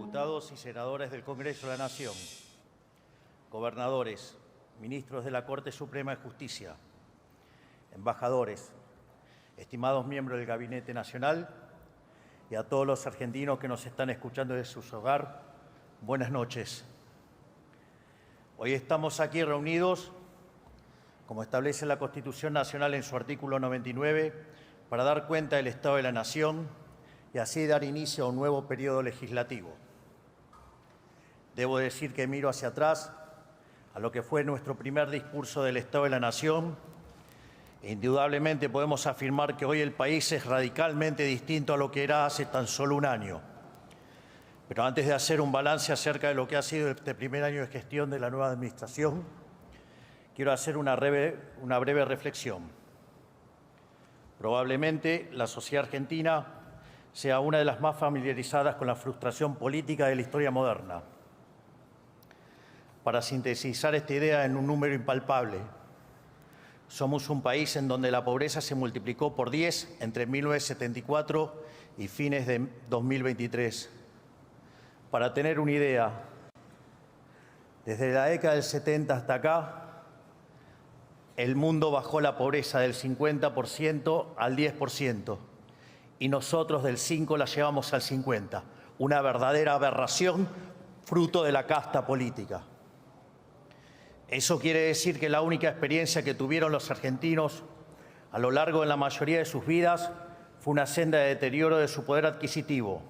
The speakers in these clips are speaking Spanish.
diputados y senadores del Congreso de la Nación, gobernadores, ministros de la Corte Suprema de Justicia, embajadores, estimados miembros del Gabinete Nacional y a todos los argentinos que nos están escuchando desde sus hogares, buenas noches. Hoy estamos aquí reunidos, como establece la Constitución Nacional en su artículo 99, para dar cuenta del Estado de la Nación y así dar inicio a un nuevo periodo legislativo. Debo decir que miro hacia atrás a lo que fue nuestro primer discurso del Estado de la Nación e indudablemente podemos afirmar que hoy el país es radicalmente distinto a lo que era hace tan solo un año. Pero antes de hacer un balance acerca de lo que ha sido este primer año de gestión de la nueva administración, quiero hacer una breve reflexión. Probablemente la sociedad argentina sea una de las más familiarizadas con la frustración política de la historia moderna. Para sintetizar esta idea en un número impalpable, somos un país en donde la pobreza se multiplicó por 10 entre 1974 y fines de 2023. Para tener una idea, desde la década del 70 hasta acá, el mundo bajó la pobreza del 50% al 10%. Y nosotros del 5 la llevamos al 50, una verdadera aberración fruto de la casta política. Eso quiere decir que la única experiencia que tuvieron los argentinos a lo largo de la mayoría de sus vidas fue una senda de deterioro de su poder adquisitivo,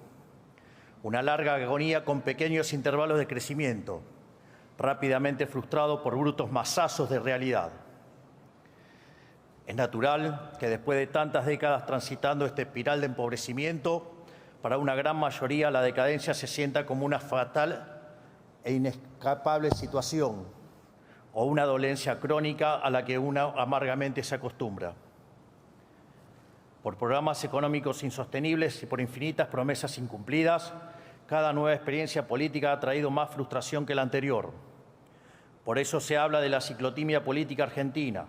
una larga agonía con pequeños intervalos de crecimiento, rápidamente frustrado por brutos masazos de realidad. Es natural que después de tantas décadas transitando esta espiral de empobrecimiento, para una gran mayoría la decadencia se sienta como una fatal e inescapable situación o una dolencia crónica a la que uno amargamente se acostumbra. Por programas económicos insostenibles y por infinitas promesas incumplidas, cada nueva experiencia política ha traído más frustración que la anterior. Por eso se habla de la ciclotimia política argentina.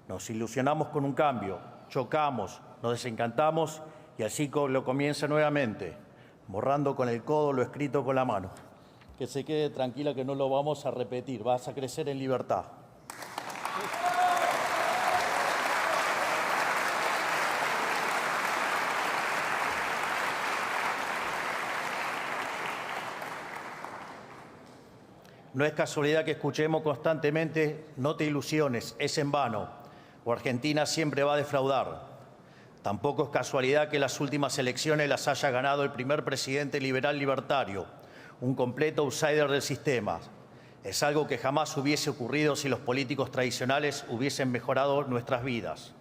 Nos ilusionamos con un cambio, chocamos, nos desencantamos y el ciclo comienza nuevamente, borrando con el codo lo escrito con la mano. Que se quede tranquila que no lo vamos a repetir, vas a crecer en libertad. No es casualidad que escuchemos constantemente, no te ilusiones, es en vano, o Argentina siempre va a defraudar. Tampoco es casualidad que las últimas elecciones las haya ganado el primer presidente liberal libertario, un completo outsider del sistema. Es algo que jamás hubiese ocurrido si los políticos tradicionales hubiesen mejorado nuestras vidas.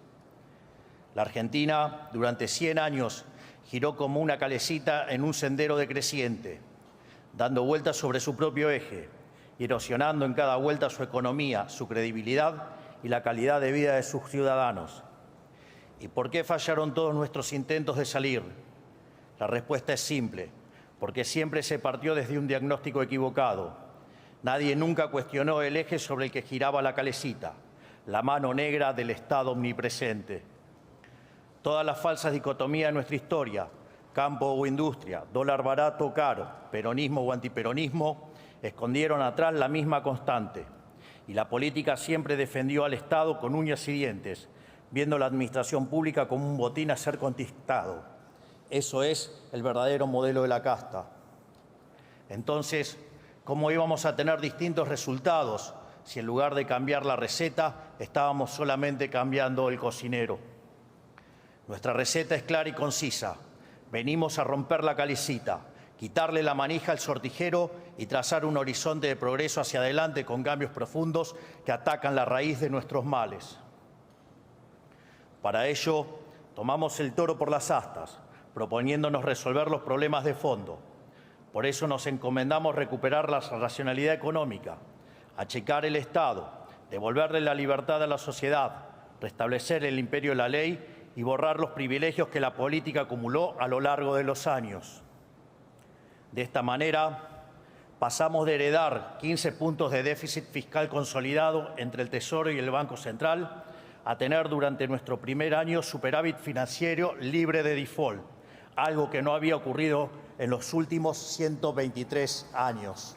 La Argentina, durante 100 años, giró como una calecita en un sendero decreciente, dando vueltas sobre su propio eje, y erosionando en cada vuelta su economía, su credibilidad y la calidad de vida de sus ciudadanos. ¿Y por qué fallaron todos nuestros intentos de salir? La respuesta es simple, porque siempre se partió desde un diagnóstico equivocado. Nadie nunca cuestionó el eje sobre el que giraba la calecita, la mano negra del Estado omnipresente. Todas las falsas dicotomías de nuestra historia, campo o industria, dólar barato o caro, peronismo o antiperonismo, escondieron atrás la misma constante. Y la política siempre defendió al Estado con uñas y dientes, viendo la administración pública como un botín a ser conquistado. Eso es el verdadero modelo de la casta. Entonces, ¿cómo íbamos a tener distintos resultados si en lugar de cambiar la receta estábamos solamente cambiando el cocinero? Nuestra receta es clara y concisa. Venimos a romper la calecita, quitarle la manija al sortijero y trazar un horizonte de progreso hacia adelante con cambios profundos que atacan la raíz de nuestros males. Para ello, tomamos el toro por las astas, proponiéndonos resolver los problemas de fondo. Por eso nos encomendamos recuperar la racionalidad económica, achicar el Estado, devolverle la libertad a la sociedad, restablecer el imperio de la ley y borrar los privilegios que la política acumuló a lo largo de los años. De esta manera, pasamos de heredar 15 puntos de déficit fiscal consolidado entre el Tesoro y el Banco Central a tener durante nuestro primer año superávit financiero libre de default, algo que no había ocurrido en los últimos 123 años.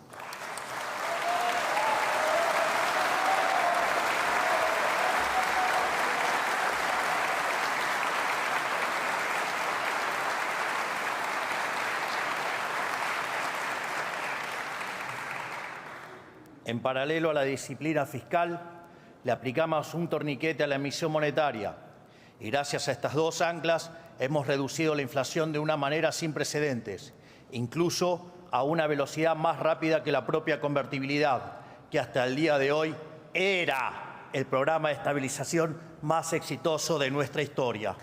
En paralelo a la disciplina fiscal, le aplicamos un torniquete a la emisión monetaria y gracias a estas dos anclas hemos reducido la inflación de una manera sin precedentes, incluso a una velocidad más rápida que la propia convertibilidad, que hasta el día de hoy era el programa de estabilización más exitoso de nuestra historia.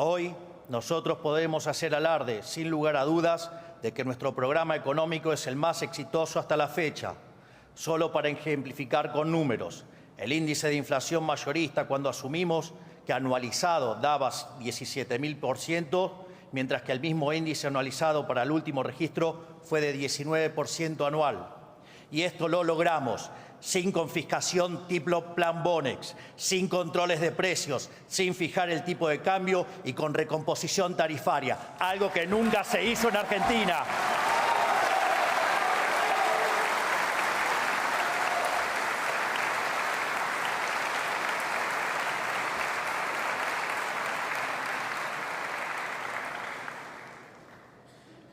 Hoy nosotros podemos hacer alarde, sin lugar a dudas, de que nuestro programa económico es el más exitoso hasta la fecha. Solo para ejemplificar con números, el índice de inflación mayorista cuando asumimos que anualizado daba 17.000%, mientras que el mismo índice anualizado para el último registro fue de 19% anual. Y esto lo logramos sin confiscación tipo Plan Bonex, sin controles de precios, sin fijar el tipo de cambio y con recomposición tarifaria, algo que nunca se hizo en Argentina.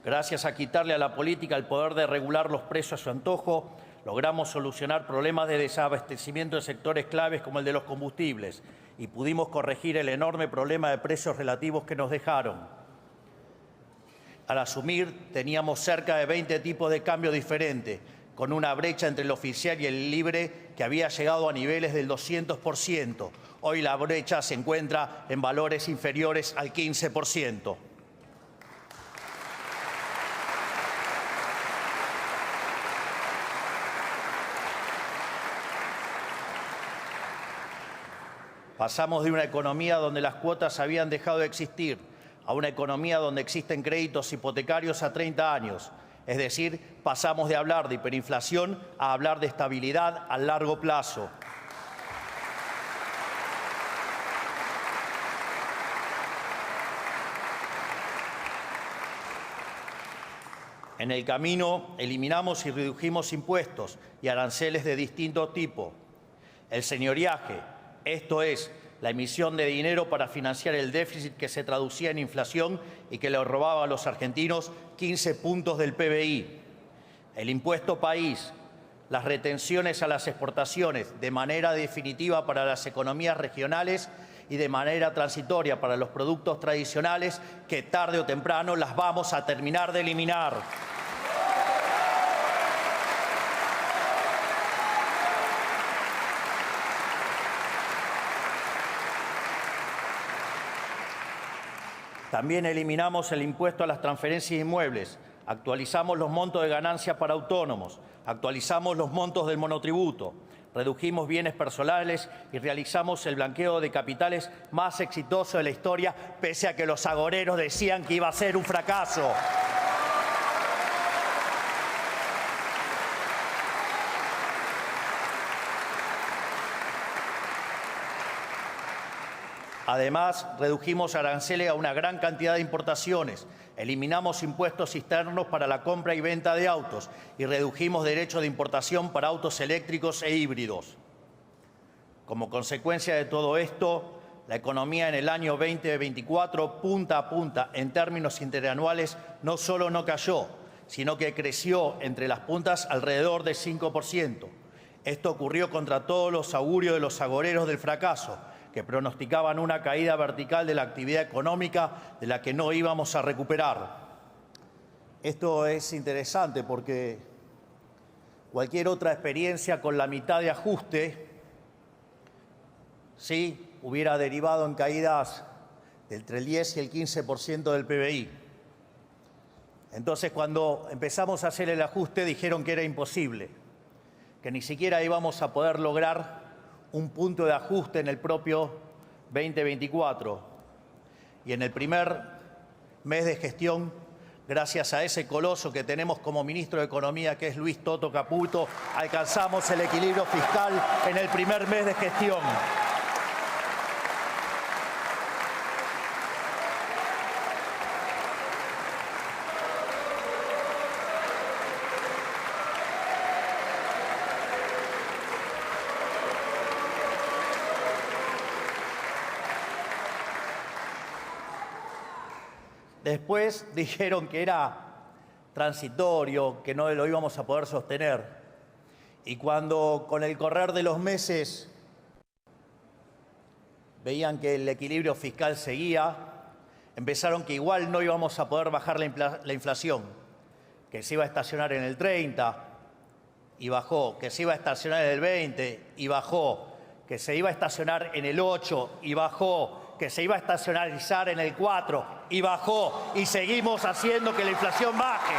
Gracias a quitarle a la política el poder de regular los precios a su antojo, logramos solucionar problemas de desabastecimiento en sectores claves como el de los combustibles y pudimos corregir el enorme problema de precios relativos que nos dejaron. Al asumir, teníamos cerca de 20 tipos de cambio diferentes, con una brecha entre el oficial y el libre que había llegado a niveles del 200%. Hoy la brecha se encuentra en valores inferiores al 15%. Pasamos de una economía donde las cuotas habían dejado de existir a una economía donde existen créditos hipotecarios a 30 años. Es decir, pasamos de hablar de hiperinflación a hablar de estabilidad a largo plazo. En el camino eliminamos y redujimos impuestos y aranceles de distinto tipo. El señoriaje, esto es, la emisión de dinero para financiar el déficit que se traducía en inflación y que le robaba a los argentinos 15 puntos del PBI. El impuesto país, las retenciones a las exportaciones de manera definitiva para las economías regionales y de manera transitoria para los productos tradicionales que tarde o temprano las vamos a terminar de eliminar. También eliminamos el impuesto a las transferencias inmuebles, actualizamos los montos de ganancias para autónomos, actualizamos los montos del monotributo, redujimos bienes personales y realizamos el blanqueo de capitales más exitoso de la historia, pese a que los agoreros decían que iba a ser un fracaso. Además, redujimos aranceles a una gran cantidad de importaciones, eliminamos impuestos externos para la compra y venta de autos y redujimos derechos de importación para autos eléctricos e híbridos. Como consecuencia de todo esto, la economía en el año 2024, punta a punta, en términos interanuales, no solo no cayó, sino que creció entre las puntas alrededor del 5%. Esto ocurrió contra todos los augurios de los agoreros del fracaso, que pronosticaban una caída vertical de la actividad económica de la que no íbamos a recuperar. Esto es interesante porque cualquier otra experiencia con la mitad de ajuste, sí, hubiera derivado en caídas de entre el 10 y el 15% del PBI. Entonces, cuando empezamos a hacer el ajuste, dijeron que era imposible, que ni siquiera íbamos a poder lograr un punto de ajuste en el propio 2024. Y en el primer mes de gestión gracias a ese coloso que tenemos como ministro de Economía, que es Luis Toto Caputo, alcanzamos el equilibrio fiscal en el primer mes de gestión. Después dijeron que era transitorio, que no lo íbamos a poder sostener. Y cuando con el correr de los meses veían que el equilibrio fiscal seguía, empezaron que igual no íbamos a poder bajar la inflación, que se iba a estacionar en el 30 y bajó, que se iba a estacionar en el 20 y bajó, que se iba a estacionar en el 8 y bajó, que se iba a estacionalizar en el 4 y bajó, y seguimos haciendo que la inflación baje.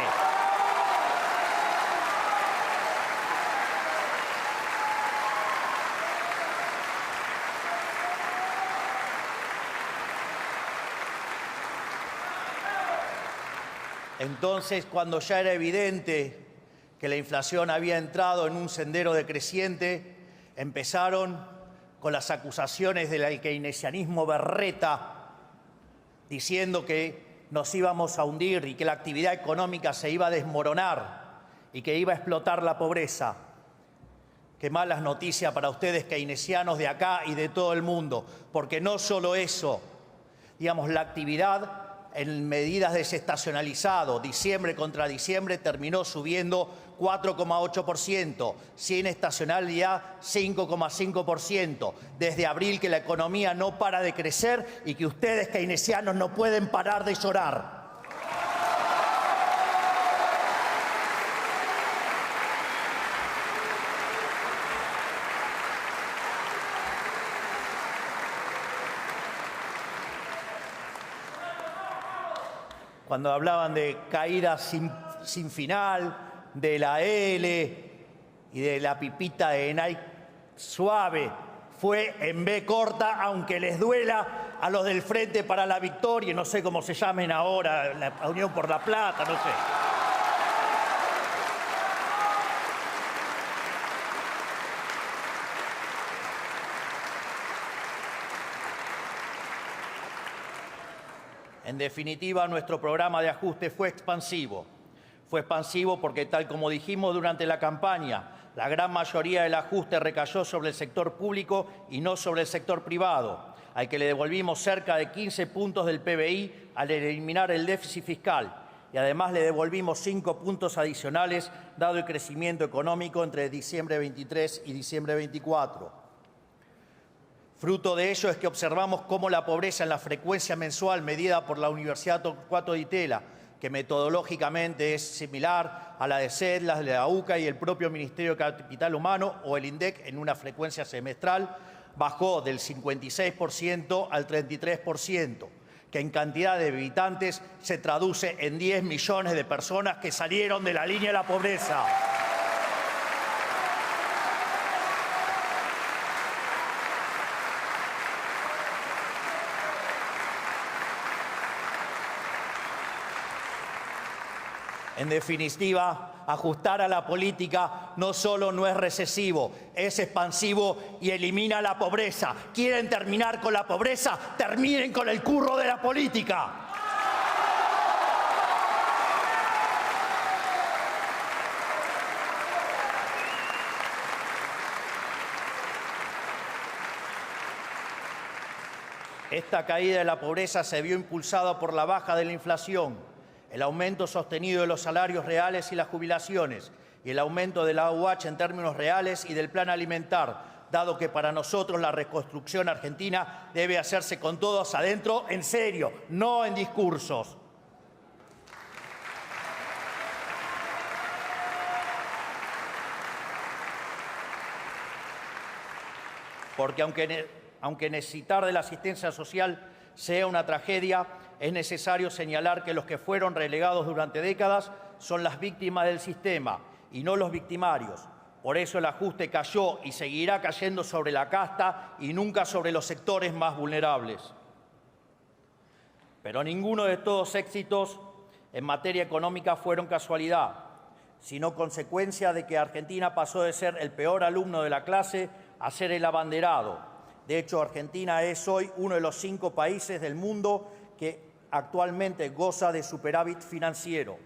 Entonces, cuando ya era evidente que la inflación había entrado en un sendero decreciente, empezaron con las acusaciones del keynesianismo berreta, diciendo que nos íbamos a hundir y que la actividad económica se iba a desmoronar y que iba a explotar la pobreza. Qué malas noticias para ustedes keynesianos de acá y de todo el mundo, porque no solo eso, digamos, la actividad en medidas desestacionalizado, diciembre contra diciembre, terminó subiendo 4,8%, sin estacionalidad 5,5%. Desde abril que la economía no para de crecer y que ustedes keynesianos no pueden parar de llorar. Cuando hablaban de caídas sin final, de la L y de la pipita de Nike suave, fue en B corta, aunque les duela a los del Frente para la Victoria, no sé cómo se llamen ahora, la Unión por la Plata, no sé. En definitiva, nuestro programa de ajuste fue expansivo. Fue expansivo porque, tal como dijimos durante la campaña, la gran mayoría del ajuste recayó sobre el sector público y no sobre el sector privado, al que le devolvimos cerca de 15 puntos del PBI al eliminar el déficit fiscal. Y además le devolvimos 5 puntos adicionales, dado el crecimiento económico entre diciembre 23 y diciembre 24. Fruto de ello es que observamos cómo la pobreza en la frecuencia mensual medida por la Universidad Torcuato Di Tella, que metodológicamente es similar a la de CEDLAS, de la UCA y el propio Ministerio de Capital Humano o el INDEC en una frecuencia semestral, bajó del 56% al 33%, que en cantidad de habitantes se traduce en 10 millones de personas que salieron de la línea de la pobreza. En definitiva, ajustar a la política no solo no es recesivo, es expansivo y elimina la pobreza. ¿Quieren terminar con la pobreza? ¡Terminen con el curro de la política! Esta caída de la pobreza se vio impulsada por la baja de la inflación, el aumento sostenido de los salarios reales y las jubilaciones, y el aumento de la AUH en términos reales y del plan alimentar, dado que para nosotros la reconstrucción argentina debe hacerse con todos adentro, en serio, no en discursos. Porque aunque necesitar de la asistencia social sea una tragedia, es necesario señalar que los que fueron relegados durante décadas son las víctimas del sistema y no los victimarios. Por eso el ajuste cayó y seguirá cayendo sobre la casta y nunca sobre los sectores más vulnerables. Pero ninguno de estos éxitos en materia económica fueron casualidad, sino consecuencia de que Argentina pasó de ser el peor alumno de la clase a ser el abanderado. De hecho, Argentina es hoy uno de los 5 países del mundo que actualmente goza de superávit financiero.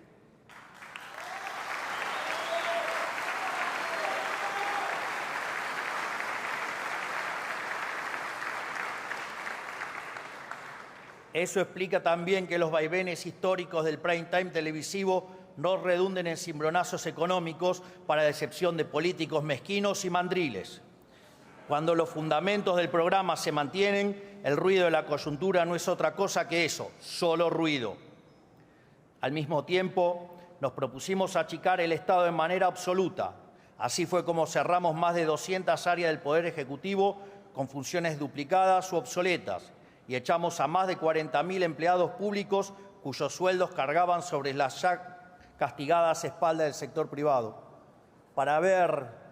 Eso explica también que los vaivenes históricos del prime time televisivo no redunden en cimbronazos económicos para decepción de políticos mezquinos y mandriles. Cuando los fundamentos del programa se mantienen, el ruido de la coyuntura no es otra cosa que eso, solo ruido. Al mismo tiempo, nos propusimos achicar el Estado de manera absoluta. Así fue como cerramos más de 200 áreas del Poder Ejecutivo con funciones duplicadas u obsoletas y echamos a más de 40.000 empleados públicos cuyos sueldos cargaban sobre las ya castigadas espaldas del sector privado. Para ver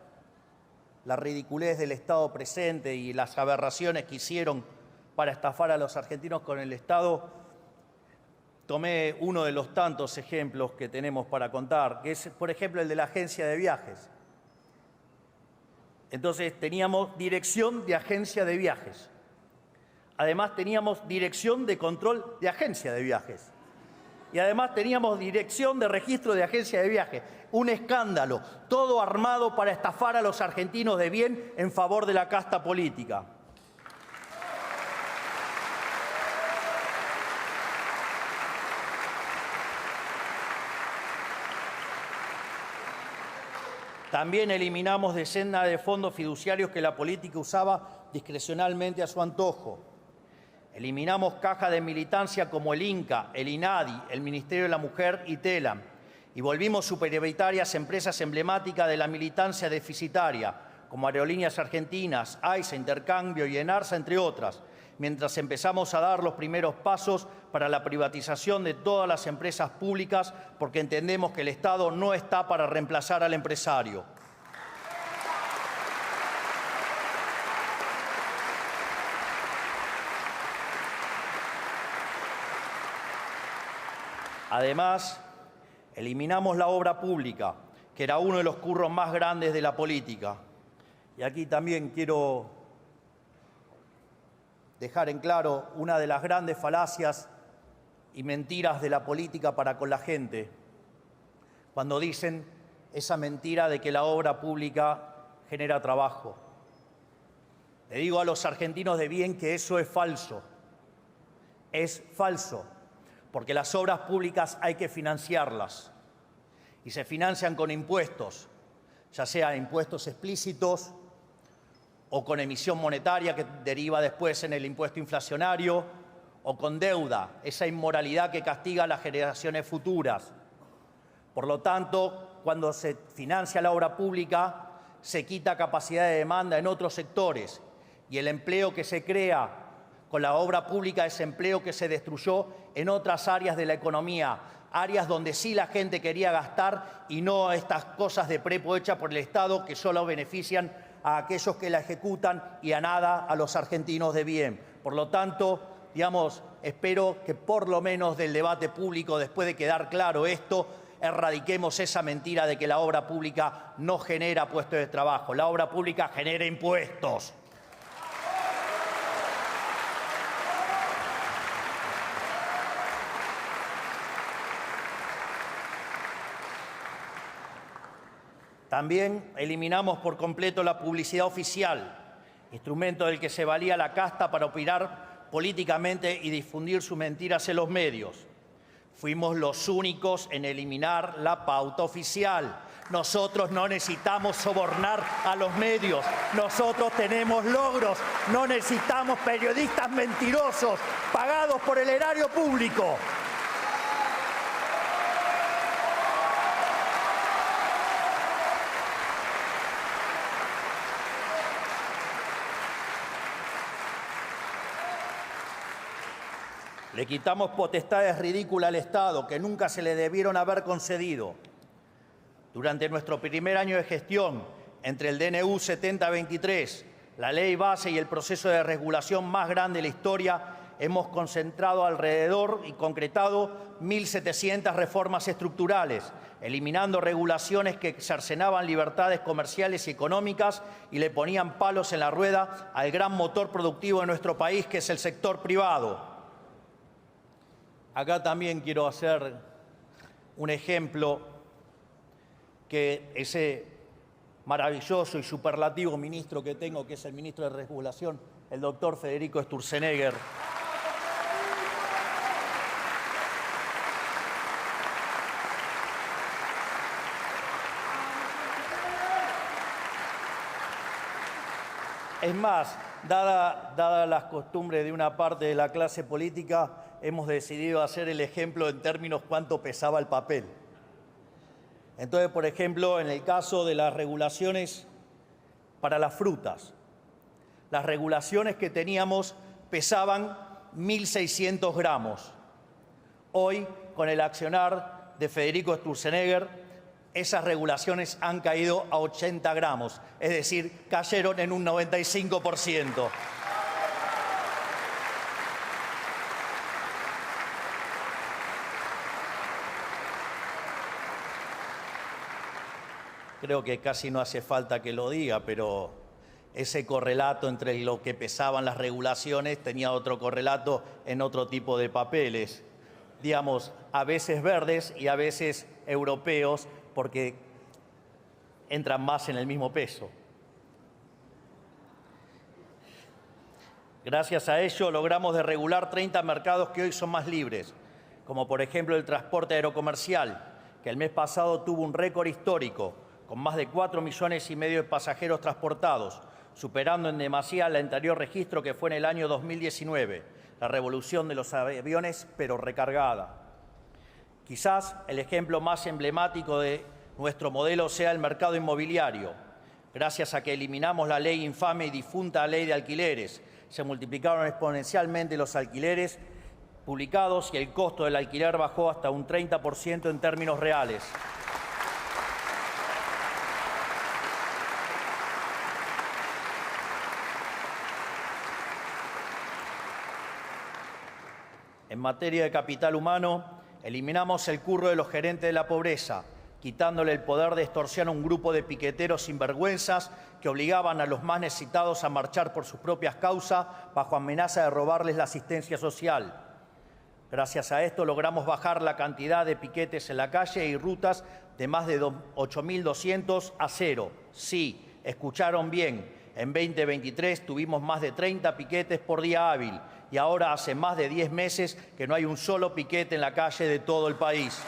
la ridiculez del Estado presente y las aberraciones que hicieron para estafar a los argentinos con el Estado, tomé uno de los tantos ejemplos que tenemos para contar, que es, por ejemplo, el de la agencia de viajes. Entonces, teníamos dirección de agencia de viajes. Además, teníamos dirección de control de agencia de viajes. Y además teníamos dirección de registro de agencia de viajes. Un escándalo, todo armado para estafar a los argentinos de bien en favor de la casta política. También eliminamos decenas de fondos fiduciarios que la política usaba discrecionalmente a su antojo. Eliminamos cajas de militancia como el INCA, el INADI, el Ministerio de la Mujer y TELAM. Y volvimos superhereditarias empresas emblemáticas de la militancia deficitaria, como Aerolíneas Argentinas, AISA, Intercambio y ENARSA, entre otras, mientras empezamos a dar los primeros pasos para la privatización de todas las empresas públicas, porque entendemos que el Estado no está para reemplazar al empresario. Además, eliminamos la obra pública, que era uno de los curros más grandes de la política. Y aquí también quiero dejar en claro una de las grandes falacias y mentiras de la política para con la gente, cuando dicen esa mentira de que la obra pública genera trabajo. Le digo a los argentinos de bien que eso es falso. Es falso. Porque las obras públicas hay que financiarlas y se financian con impuestos, ya sea impuestos explícitos o con emisión monetaria que deriva después en el impuesto inflacionario o con deuda, esa inmoralidad que castiga a las generaciones futuras. Por lo tanto, cuando se financia la obra pública, se quita capacidad de demanda en otros sectores y el empleo que se crea con la obra pública es empleo que se destruyó en otras áreas de la economía, áreas donde sí la gente quería gastar y no estas cosas de prepo hechas por el Estado que solo benefician a aquellos que la ejecutan y a nada a los argentinos de bien. Por lo tanto, espero que por lo menos del debate público, después de quedar claro esto, erradiquemos esa mentira de que la obra pública no genera puestos de trabajo. La obra pública genera impuestos. También eliminamos por completo la publicidad oficial, instrumento del que se valía la casta para opinar políticamente y difundir sus mentiras en los medios. Fuimos los únicos en eliminar la pauta oficial. Nosotros no necesitamos sobornar a los medios. Nosotros tenemos logros. No necesitamos periodistas mentirosos pagados por el erario público. Le quitamos potestades ridículas al Estado que nunca se le debieron haber concedido. Durante nuestro primer año de gestión, entre el DNU 7023, la ley base y el proceso de regulación más grande de la historia, hemos concentrado alrededor y concretado 1.700 reformas estructurales, eliminando regulaciones que cercenaban libertades comerciales y económicas y le ponían palos en la rueda al gran motor productivo de nuestro país, que es el sector privado. Acá también quiero hacer un ejemplo que ese maravilloso y superlativo ministro que tengo, que es el ministro de Regulación, el doctor Federico Sturzenegger. Es más, dada las costumbres de una parte de la clase política, hemos decidido hacer el ejemplo en términos cuánto pesaba el papel. Entonces, por ejemplo, en el caso de las regulaciones para las frutas, las regulaciones que teníamos pesaban 1.600 gramos. Hoy, con el accionar de Federico Sturzenegger, esas regulaciones han caído a 80 gramos, es decir, cayeron en un 95%. Creo que casi no hace falta que lo diga, pero ese correlato entre lo que pesaban las regulaciones tenía otro correlato en otro tipo de papeles, digamos, a veces verdes y a veces europeos, porque entran más en el mismo peso. Gracias a ello logramos desregular 30 mercados que hoy son más libres, como por ejemplo el transporte aerocomercial, que el mes pasado tuvo un récord histórico, con más de 4,5 millones de pasajeros transportados, superando en demasía el anterior registro que fue en el año 2019, la revolución de los aviones, pero recargada. Quizás el ejemplo más emblemático de nuestro modelo sea el mercado inmobiliario. Gracias a que eliminamos la ley infame y difunta ley de alquileres, se multiplicaron exponencialmente los alquileres publicados y el costo del alquiler bajó hasta un 30% en términos reales. En materia de capital humano, eliminamos el curro de los gerentes de la pobreza, quitándole el poder de extorsión a un grupo de piqueteros sinvergüenzas que obligaban a los más necesitados a marchar por sus propias causas bajo amenaza de robarles la asistencia social. Gracias a esto logramos bajar la cantidad de piquetes en la calle y rutas de más de 8.200 a 0. Sí, escucharon bien, en 2023 tuvimos más de 30 piquetes por día hábil y ahora hace más de 10 meses que no hay un solo piquete en la calle de todo el país.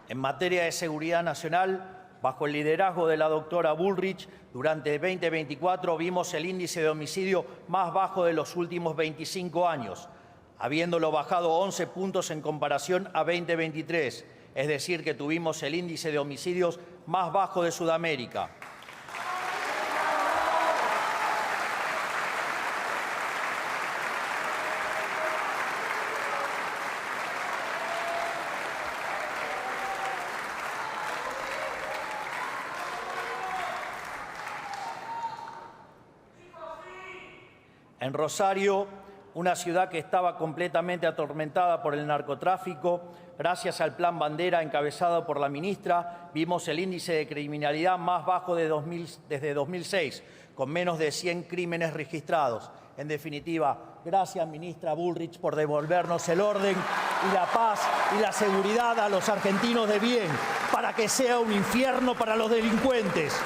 En materia de seguridad nacional, bajo el liderazgo de la doctora Bullrich, durante 2024 vimos el índice de homicidio más bajo de los últimos 25 años, habiéndolo bajado 11 puntos en comparación a 2023, es decir, que tuvimos el índice de homicidios más bajo de Sudamérica. En Rosario, una ciudad que estaba completamente atormentada por el narcotráfico, gracias al Plan Bandera encabezado por la ministra, vimos el índice de criminalidad más bajo desde 2006, con menos de 100 crímenes registrados. En definitiva, gracias, ministra Bullrich, por devolvernos el orden y la paz y la seguridad a los argentinos de bien, para que sea un infierno para los delincuentes.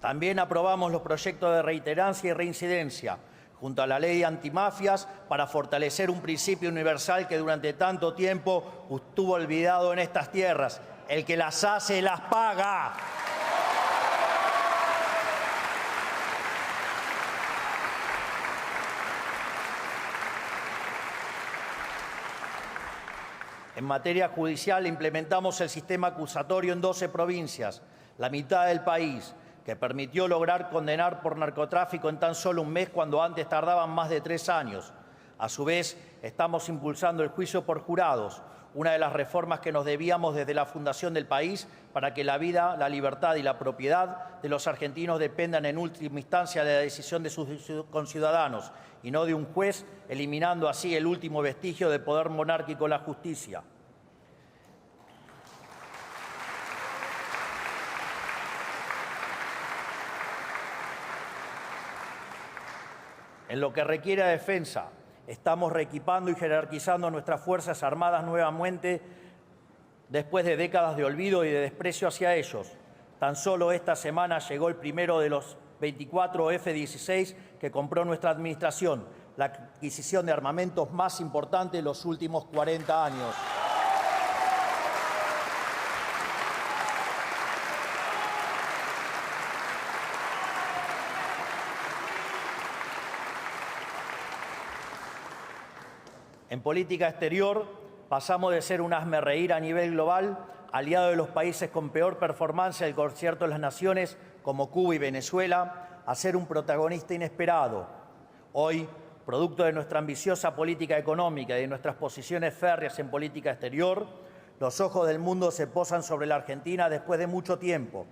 También aprobamos los proyectos de reiterancia y reincidencia, junto a la ley antimafias, para fortalecer un principio universal que durante tanto tiempo estuvo olvidado en estas tierras, el que las hace las paga. En materia judicial implementamos el sistema acusatorio en 12 provincias, la mitad del país, que permitió lograr condenar por narcotráfico en tan solo un mes cuando antes tardaban más de 3 años. A su vez, estamos impulsando el juicio por jurados, una de las reformas que nos debíamos desde la fundación del país para que la vida, la libertad y la propiedad de los argentinos dependan en última instancia de la decisión de sus conciudadanos y no de un juez, eliminando así el último vestigio de poder monárquico en la justicia. En lo que requiere defensa, estamos reequipando y jerarquizando nuestras Fuerzas Armadas nuevamente después de décadas de olvido y de desprecio hacia ellos. Tan solo esta semana llegó el primero de los 24 F-16 que compró nuestra administración, la adquisición de armamentos más importante de los últimos 40 años. En política exterior, pasamos de ser un hazmerreír a nivel global, aliado de los países con peor performance del concierto de las naciones, como Cuba y Venezuela, a ser un protagonista inesperado. Hoy, producto de nuestra ambiciosa política económica y de nuestras posiciones férreas en política exterior, los ojos del mundo se posan sobre la Argentina después de mucho tiempo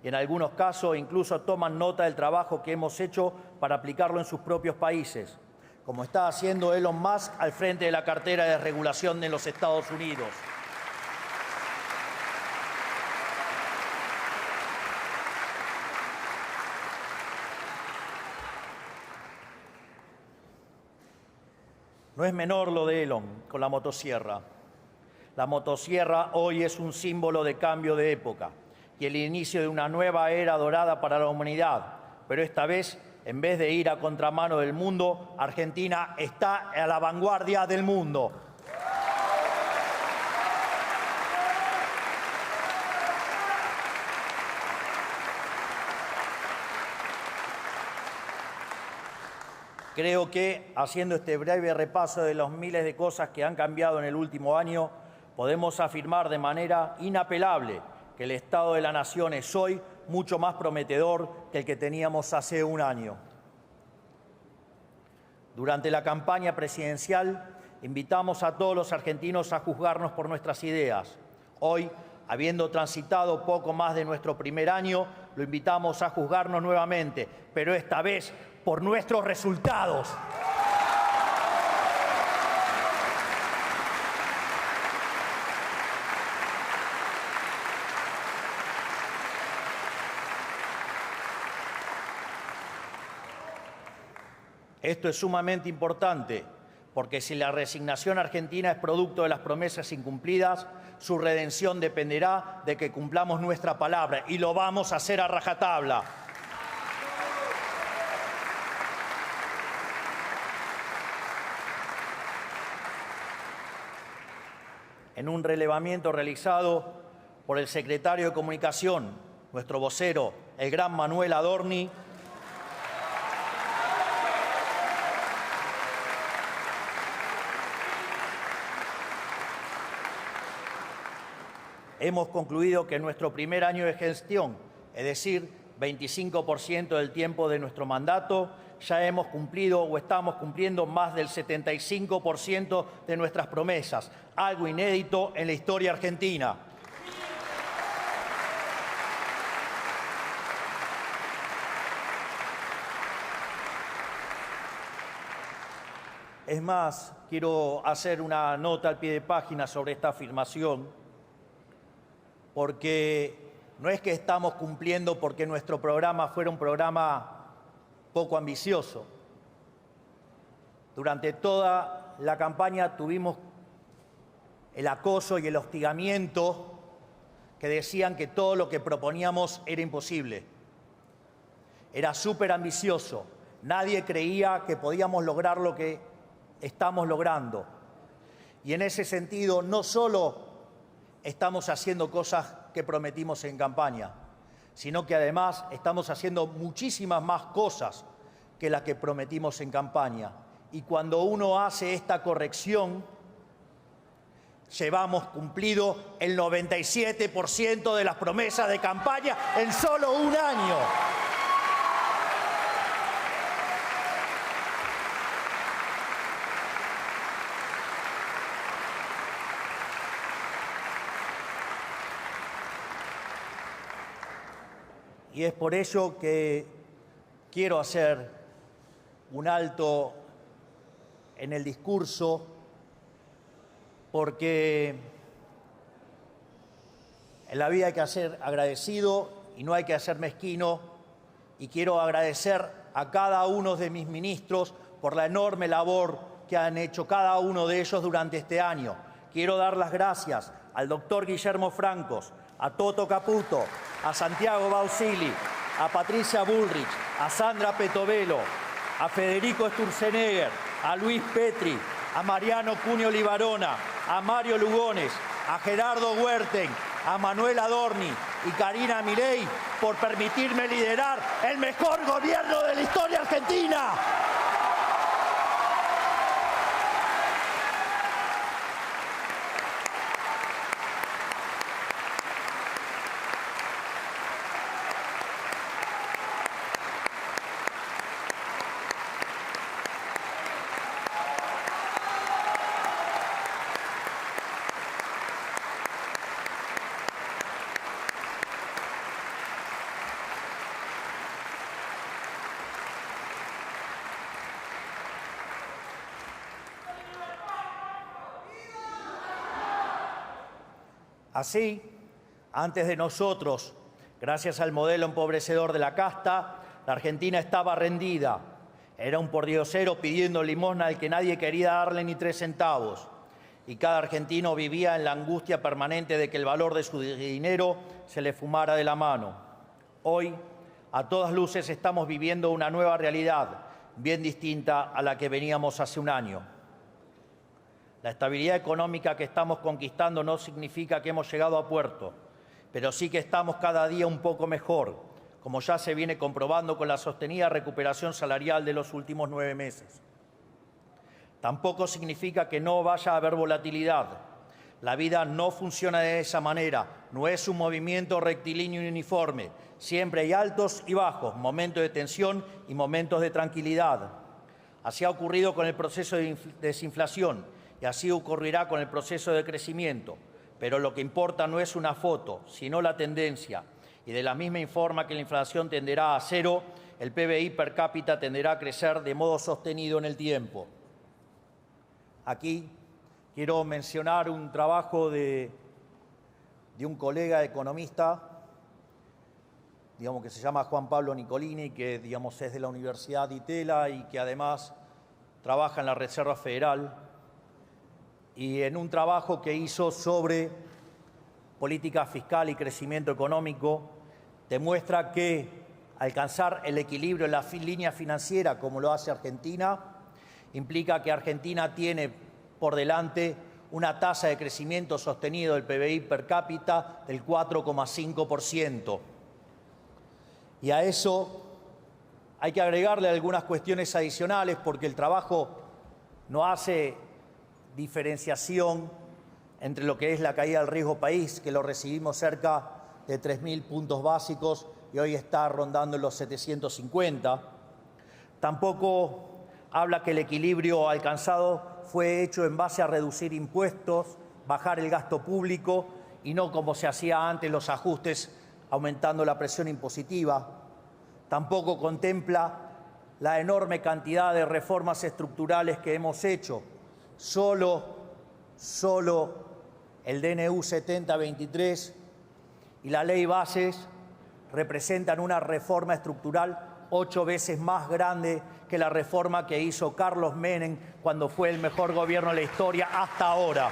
y en algunos casos incluso toman nota del trabajo que hemos hecho para aplicarlo en sus propios países, como está haciendo Elon Musk al frente de la cartera de regulación de los Estados Unidos. No es menor lo de Elon con la motosierra. La motosierra hoy es un símbolo de cambio de época y el inicio de una nueva era dorada para la humanidad. Pero esta vez, en vez de ir a contramano del mundo, Argentina está a la vanguardia del mundo. Creo que, haciendo este breve repaso de los miles de cosas que han cambiado en el último año, podemos afirmar de manera inapelable que el Estado de la Nación es hoy mucho más prometedor que el que teníamos hace un año. Durante la campaña presidencial, invitamos a todos los argentinos a juzgarnos por nuestras ideas. Hoy, habiendo transitado poco más de nuestro primer año, lo invitamos a juzgarnos nuevamente, pero esta vez por nuestros resultados. Esto es sumamente importante, porque si la resignación argentina es producto de las promesas incumplidas, su redención dependerá de que cumplamos nuestra palabra, y lo vamos a hacer a rajatabla. En un relevamiento realizado por el secretario de Comunicación, nuestro vocero, el gran Manuel Adorni, hemos concluido que en nuestro primer año de gestión, es decir, 25% del tiempo de nuestro mandato, ya hemos cumplido o estamos cumpliendo más del 75% de nuestras promesas, algo inédito en la historia argentina. Es más, quiero hacer una nota al pie de página sobre esta afirmación, porque no es que estamos cumpliendo porque nuestro programa fuera un programa poco ambicioso. Durante toda la campaña tuvimos el acoso y el hostigamiento que decían que todo lo que proponíamos era imposible. Era súper ambicioso. Nadie creía que podíamos lograr lo que estamos logrando. Y en ese sentido, no solo estamos haciendo cosas que prometimos en campaña, sino que además estamos haciendo muchísimas más cosas que las que prometimos en campaña. Y cuando uno hace esta corrección, llevamos cumplido el 97% de las promesas de campaña en solo un año. Y es por ello que quiero hacer un alto en el discurso, porque en la vida hay que ser agradecido y no hay que ser mezquino, y quiero agradecer a cada uno de mis ministros por la enorme labor que han hecho cada uno de ellos durante este año. Quiero dar las gracias al doctor Guillermo Francos, a Toto Caputo, a Santiago Bausili, a Patricia Bullrich, a Sandra Petovelo, a Federico Sturzenegger, a Luis Petri, a Mariano Cunio Libarona, a Mario Lugones, a Gerardo Huerten, a Manuel Adorni y Karina Milei por permitirme liderar el mejor gobierno de la historia argentina. Así, antes de nosotros, gracias al modelo empobrecedor de la casta, la Argentina estaba rendida. Era un pordiosero pidiendo limosna al que nadie quería darle ni 3 centavos. Y cada argentino vivía en la angustia permanente de que el valor de su dinero se le fumara de la mano. Hoy, a todas luces, estamos viviendo una nueva realidad, bien distinta a la que veníamos hace un año. La estabilidad económica que estamos conquistando no significa que hemos llegado a puerto, pero sí que estamos cada día un poco mejor, como ya se viene comprobando con la sostenida recuperación salarial de los últimos 9 meses. Tampoco significa que no vaya a haber volatilidad. La vida no funciona de esa manera, no es un movimiento rectilíneo y uniforme. Siempre hay altos y bajos, momentos de tensión y momentos de tranquilidad. Así ha ocurrido con el proceso de desinflación. Y así ocurrirá con el proceso de crecimiento. Pero lo que importa no es una foto, sino la tendencia. Y de la misma forma que la inflación tenderá a cero, el PBI per cápita tenderá a crecer de modo sostenido en el tiempo. Aquí quiero mencionar un trabajo de un colega economista, que se llama Juan Pablo Nicolini, que es de la Universidad de Itela y que además trabaja en la Reserva Federal. Y en un trabajo que hizo sobre política fiscal y crecimiento económico, demuestra que alcanzar el equilibrio en la línea financiera, como lo hace Argentina, implica que Argentina tiene por delante una tasa de crecimiento sostenido del PBI per cápita del 4,5%. Y a eso hay que agregarle algunas cuestiones adicionales, porque el trabajo no hace diferenciación entre lo que es la caída del riesgo país, que lo recibimos cerca de 3.000 puntos básicos y hoy está rondando en los 750. Tampoco habla que el equilibrio alcanzado fue hecho en base a reducir impuestos, bajar el gasto público y no como se hacía antes los ajustes aumentando la presión impositiva. Tampoco contempla la enorme cantidad de reformas estructurales que hemos hecho. Solo el DNU 7023 y la Ley Bases representan una reforma estructural 8 veces más grande que la reforma que hizo Carlos Menem cuando fue el mejor gobierno de la historia hasta ahora.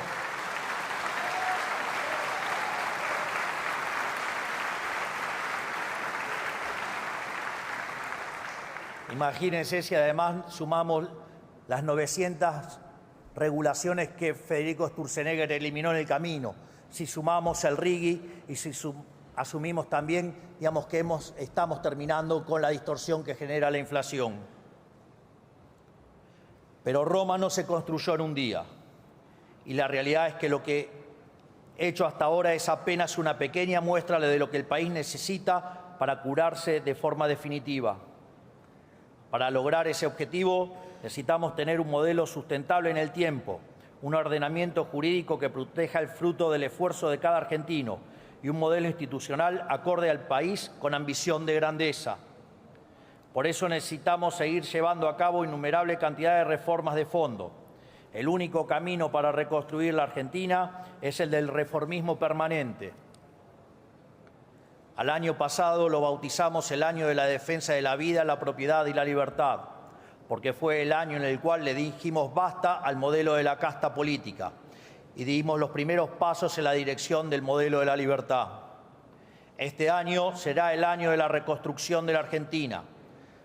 Imagínense si además sumamos las 900 regulaciones que Federico Sturzenegger eliminó en el camino. si sumamos el RIGI y si asumimos también, digamos, que estamos terminando con la distorsión que genera la inflación. Pero Roma no se construyó en un día. Y la realidad es que lo que he hecho hasta ahora es apenas una pequeña muestra de lo que el país necesita para curarse de forma definitiva. Para lograr ese objetivo necesitamos tener un modelo sustentable en el tiempo, un ordenamiento jurídico que proteja el fruto del esfuerzo de cada argentino y un modelo institucional acorde al país con ambición de grandeza. Por eso necesitamos seguir llevando a cabo innumerable cantidad de reformas de fondo. El único camino para reconstruir la Argentina es el del reformismo permanente. Al año pasado lo bautizamos el año de la defensa de la vida, la propiedad y la libertad, porque fue el año en el cual le dijimos basta al modelo de la casta política y dimos los primeros pasos en la dirección del modelo de la libertad. Este año será el año de la reconstrucción de la Argentina.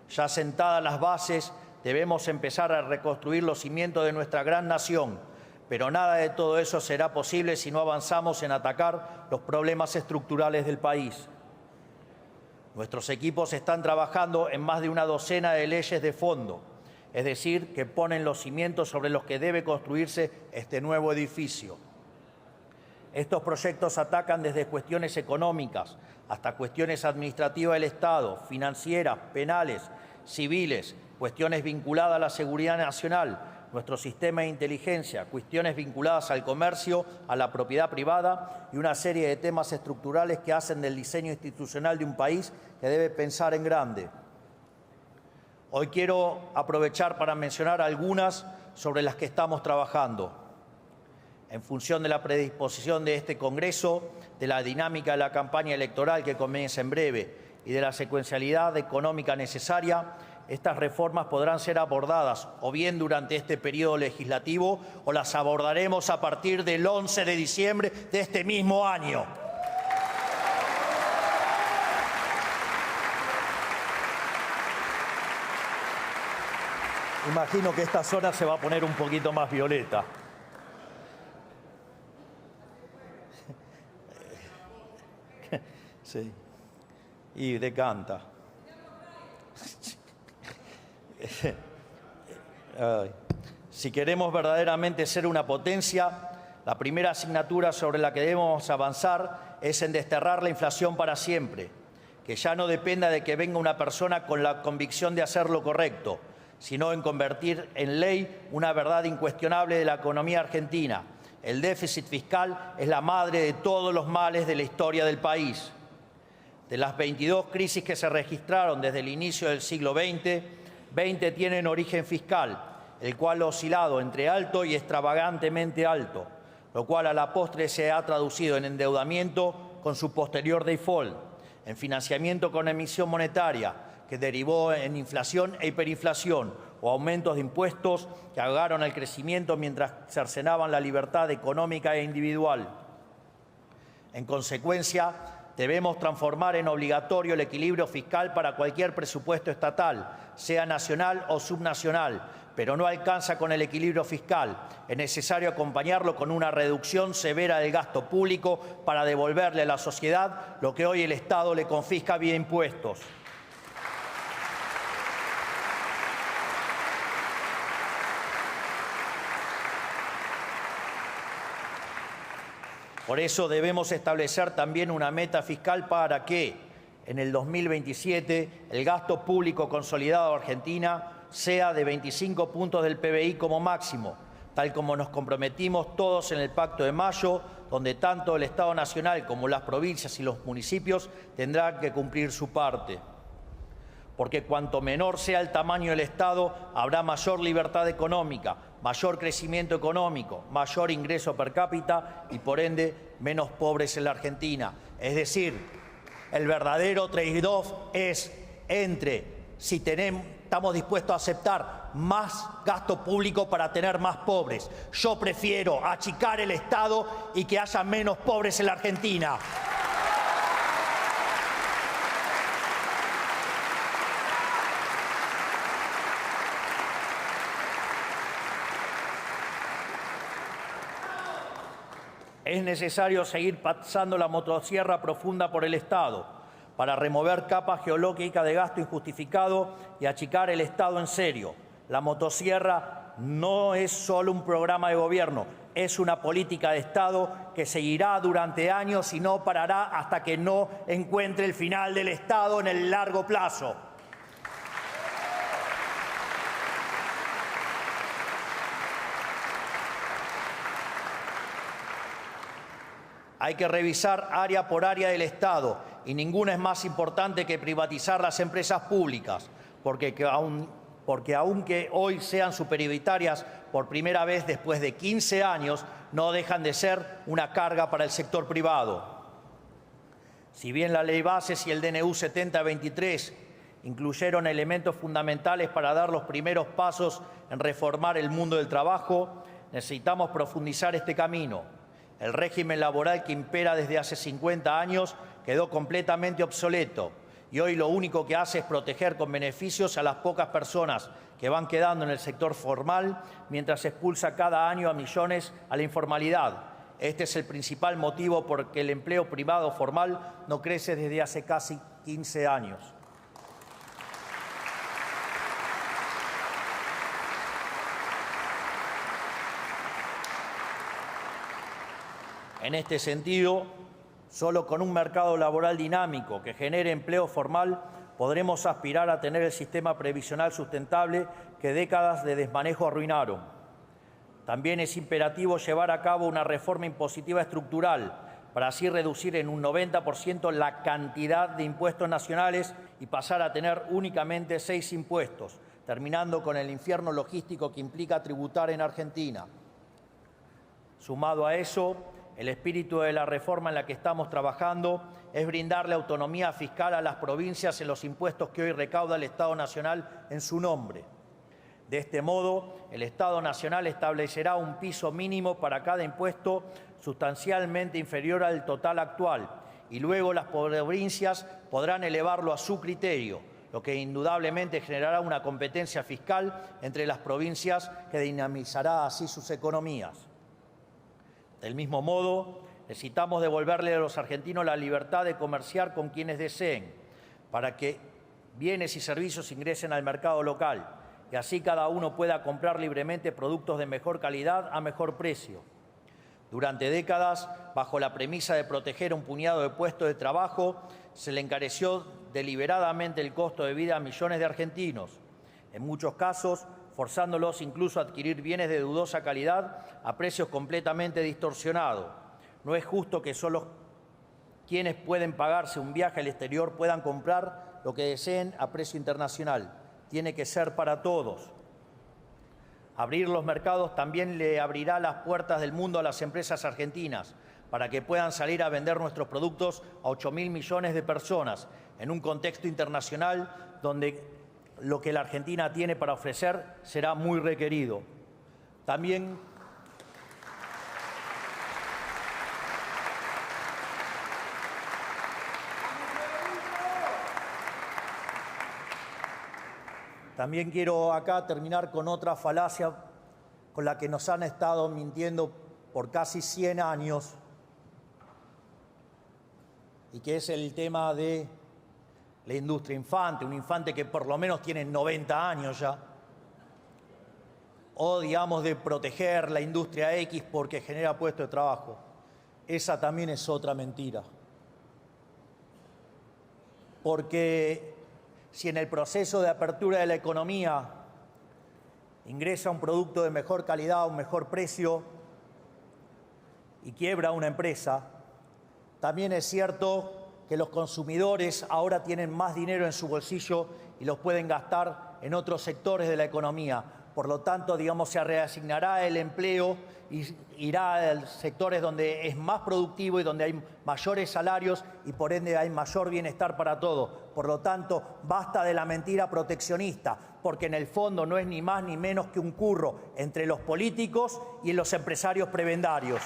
Ya sentadas las bases, debemos empezar a reconstruir los cimientos de nuestra gran nación, pero nada de todo eso será posible si no avanzamos en atacar los problemas estructurales del país. Nuestros equipos están trabajando en más de una docena de leyes de fondo, es decir, que ponen los cimientos sobre los que debe construirse este nuevo edificio. Estos proyectos atacan desde cuestiones económicas hasta cuestiones administrativas del Estado, financieras, penales, civiles, cuestiones vinculadas a la seguridad nacional, nuestro sistema de inteligencia, cuestiones vinculadas al comercio, a la propiedad privada y una serie de temas estructurales que hacen del diseño institucional de un país que debe pensar en grande. Hoy quiero aprovechar para mencionar algunas sobre las que estamos trabajando. En función de la predisposición de este Congreso, de la dinámica de la campaña electoral que comienza en breve y de la secuencialidad económica necesaria, estas reformas podrán ser abordadas o bien durante este periodo legislativo o las abordaremos a partir del 11 de diciembre de este mismo año. Imagino que esta zona se va a poner un poquito más violeta. Sí. Y decanta. Si queremos verdaderamente ser una potencia, la primera asignatura sobre la que debemos avanzar es en desterrar la inflación para siempre, que ya no dependa de que venga una persona con la convicción de hacer lo correcto, sino en convertir en ley una verdad incuestionable de la economía argentina. El déficit fiscal es la madre de todos los males de la historia del país. De las 22 crisis que se registraron desde el inicio del siglo XX, 20 tienen origen fiscal, el cual ha oscilado entre alto y extravagantemente alto, lo cual a la postre se ha traducido en endeudamiento con su posterior default, en financiamiento con emisión monetaria, que derivó en inflación e hiperinflación, o aumentos de impuestos que ahogaron el crecimiento mientras cercenaban la libertad económica e individual. En consecuencia, debemos transformar en obligatorio el equilibrio fiscal para cualquier presupuesto estatal, sea nacional o subnacional, pero no alcanza con el equilibrio fiscal. Es necesario acompañarlo con una reducción severa del gasto público para devolverle a la sociedad lo que hoy el Estado le confisca vía impuestos. Por eso debemos establecer también una meta fiscal para que en el 2027 el gasto público consolidado de Argentina sea de 25 puntos del PBI como máximo, tal como nos comprometimos todos en el Pacto de Mayo, donde tanto el Estado Nacional como las provincias y los municipios tendrán que cumplir su parte. Porque cuanto menor sea el tamaño del Estado, habrá mayor libertad económica, mayor crecimiento económico, mayor ingreso per cápita y, por ende, menos pobres en la Argentina. Es decir, el verdadero trade-off es entre si estamos dispuestos a aceptar más gasto público para tener más pobres. Yo prefiero achicar el Estado y que haya menos pobres en la Argentina. Es necesario seguir pasando la motosierra profunda por el Estado para remover capas geológicas de gasto injustificado y achicar el Estado en serio. La motosierra no es solo un programa de gobierno, es una política de Estado que seguirá durante años y no parará hasta que no encuentre el final del Estado en el largo plazo. Hay que revisar área por área del Estado y ninguna es más importante que privatizar las empresas públicas, porque aunque hoy sean superioritarias por primera vez después de 15 años, no dejan de ser una carga para el sector privado. Si bien la Ley Bases y el DNU 7023 incluyeron elementos fundamentales para dar los primeros pasos en reformar el mundo del trabajo, necesitamos profundizar este camino. El régimen laboral que impera desde hace 50 años quedó completamente obsoleto y hoy lo único que hace es proteger con beneficios a las pocas personas que van quedando en el sector formal mientras expulsa cada año a millones a la informalidad. Este es el principal motivo por el que el empleo privado formal no crece desde hace casi 15 años. En este sentido, solo con un mercado laboral dinámico que genere empleo formal podremos aspirar a tener el sistema previsional sustentable que décadas de desmanejo arruinaron. También es imperativo llevar a cabo una reforma impositiva estructural para así reducir en un 90% la cantidad de impuestos nacionales y pasar a tener únicamente 6 impuestos, terminando con el infierno logístico que implica tributar en Argentina. Sumado a eso, el espíritu de la reforma en la que estamos trabajando es brindarle autonomía fiscal a las provincias en los impuestos que hoy recauda el Estado Nacional en su nombre. De este modo, el Estado Nacional establecerá un piso mínimo para cada impuesto sustancialmente inferior al total actual y luego las provincias podrán elevarlo a su criterio, lo que indudablemente generará una competencia fiscal entre las provincias que dinamizará así sus economías. Del mismo modo, necesitamos devolverle a los argentinos la libertad de comerciar con quienes deseen, para que bienes y servicios ingresen al mercado local y así cada uno pueda comprar libremente productos de mejor calidad a mejor precio. Durante décadas, bajo la premisa de proteger un puñado de puestos de trabajo, se le encareció deliberadamente el costo de vida a millones de argentinos, en muchos casos forzándolos incluso a adquirir bienes de dudosa calidad a precios completamente distorsionados. No es justo que solo quienes pueden pagarse un viaje al exterior puedan comprar lo que deseen a precio internacional. Tiene que ser para todos. Abrir los mercados también le abrirá las puertas del mundo a las empresas argentinas para que puedan salir a vender nuestros productos a 8.000 millones de personas en un contexto internacional donde lo que la Argentina tiene para ofrecer será muy requerido. También quiero acá terminar con otra falacia con la que nos han estado mintiendo por casi 100 años y que es el tema de la industria infante, un infante que por lo menos tiene 90 años ya, o digamos de proteger la industria X porque genera puestos de trabajo. Esa también es otra mentira. Porque si en el proceso de apertura de la economía ingresa un producto de mejor calidad a un mejor precio y quiebra una empresa, también es cierto que los consumidores ahora tienen más dinero en su bolsillo y los pueden gastar en otros sectores de la economía. Por lo tanto, digamos, se reasignará el empleo y irá a sectores donde es más productivo y donde hay mayores salarios y por ende hay mayor bienestar para todos. Por lo tanto, basta de la mentira proteccionista, porque en el fondo no es ni más ni menos que un curro entre los políticos y los empresarios prebendarios.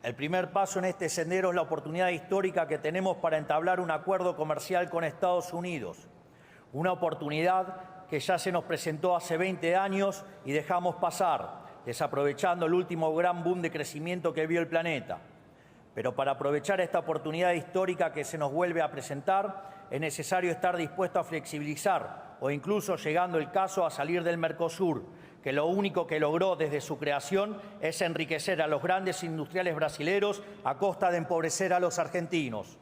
El primer paso en este sendero es la oportunidad histórica que tenemos para entablar un acuerdo comercial con Estados Unidos. Una oportunidad que ya se nos presentó hace 20 años y dejamos pasar, desaprovechando el último gran boom de crecimiento que vio el planeta. Pero para aprovechar esta oportunidad histórica que se nos vuelve a presentar, es necesario estar dispuesto a flexibilizar o incluso, llegando el caso, a salir del Mercosur, que lo único que logró desde su creación es enriquecer a los grandes industriales brasileros a costa de empobrecer a los argentinos.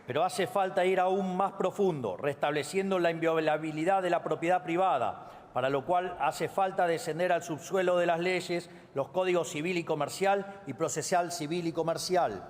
Pero hace falta ir aún más profundo, restableciendo la inviolabilidad de la propiedad privada, para lo cual hace falta descender al subsuelo de las leyes, los códigos civil y comercial y procesal civil y comercial.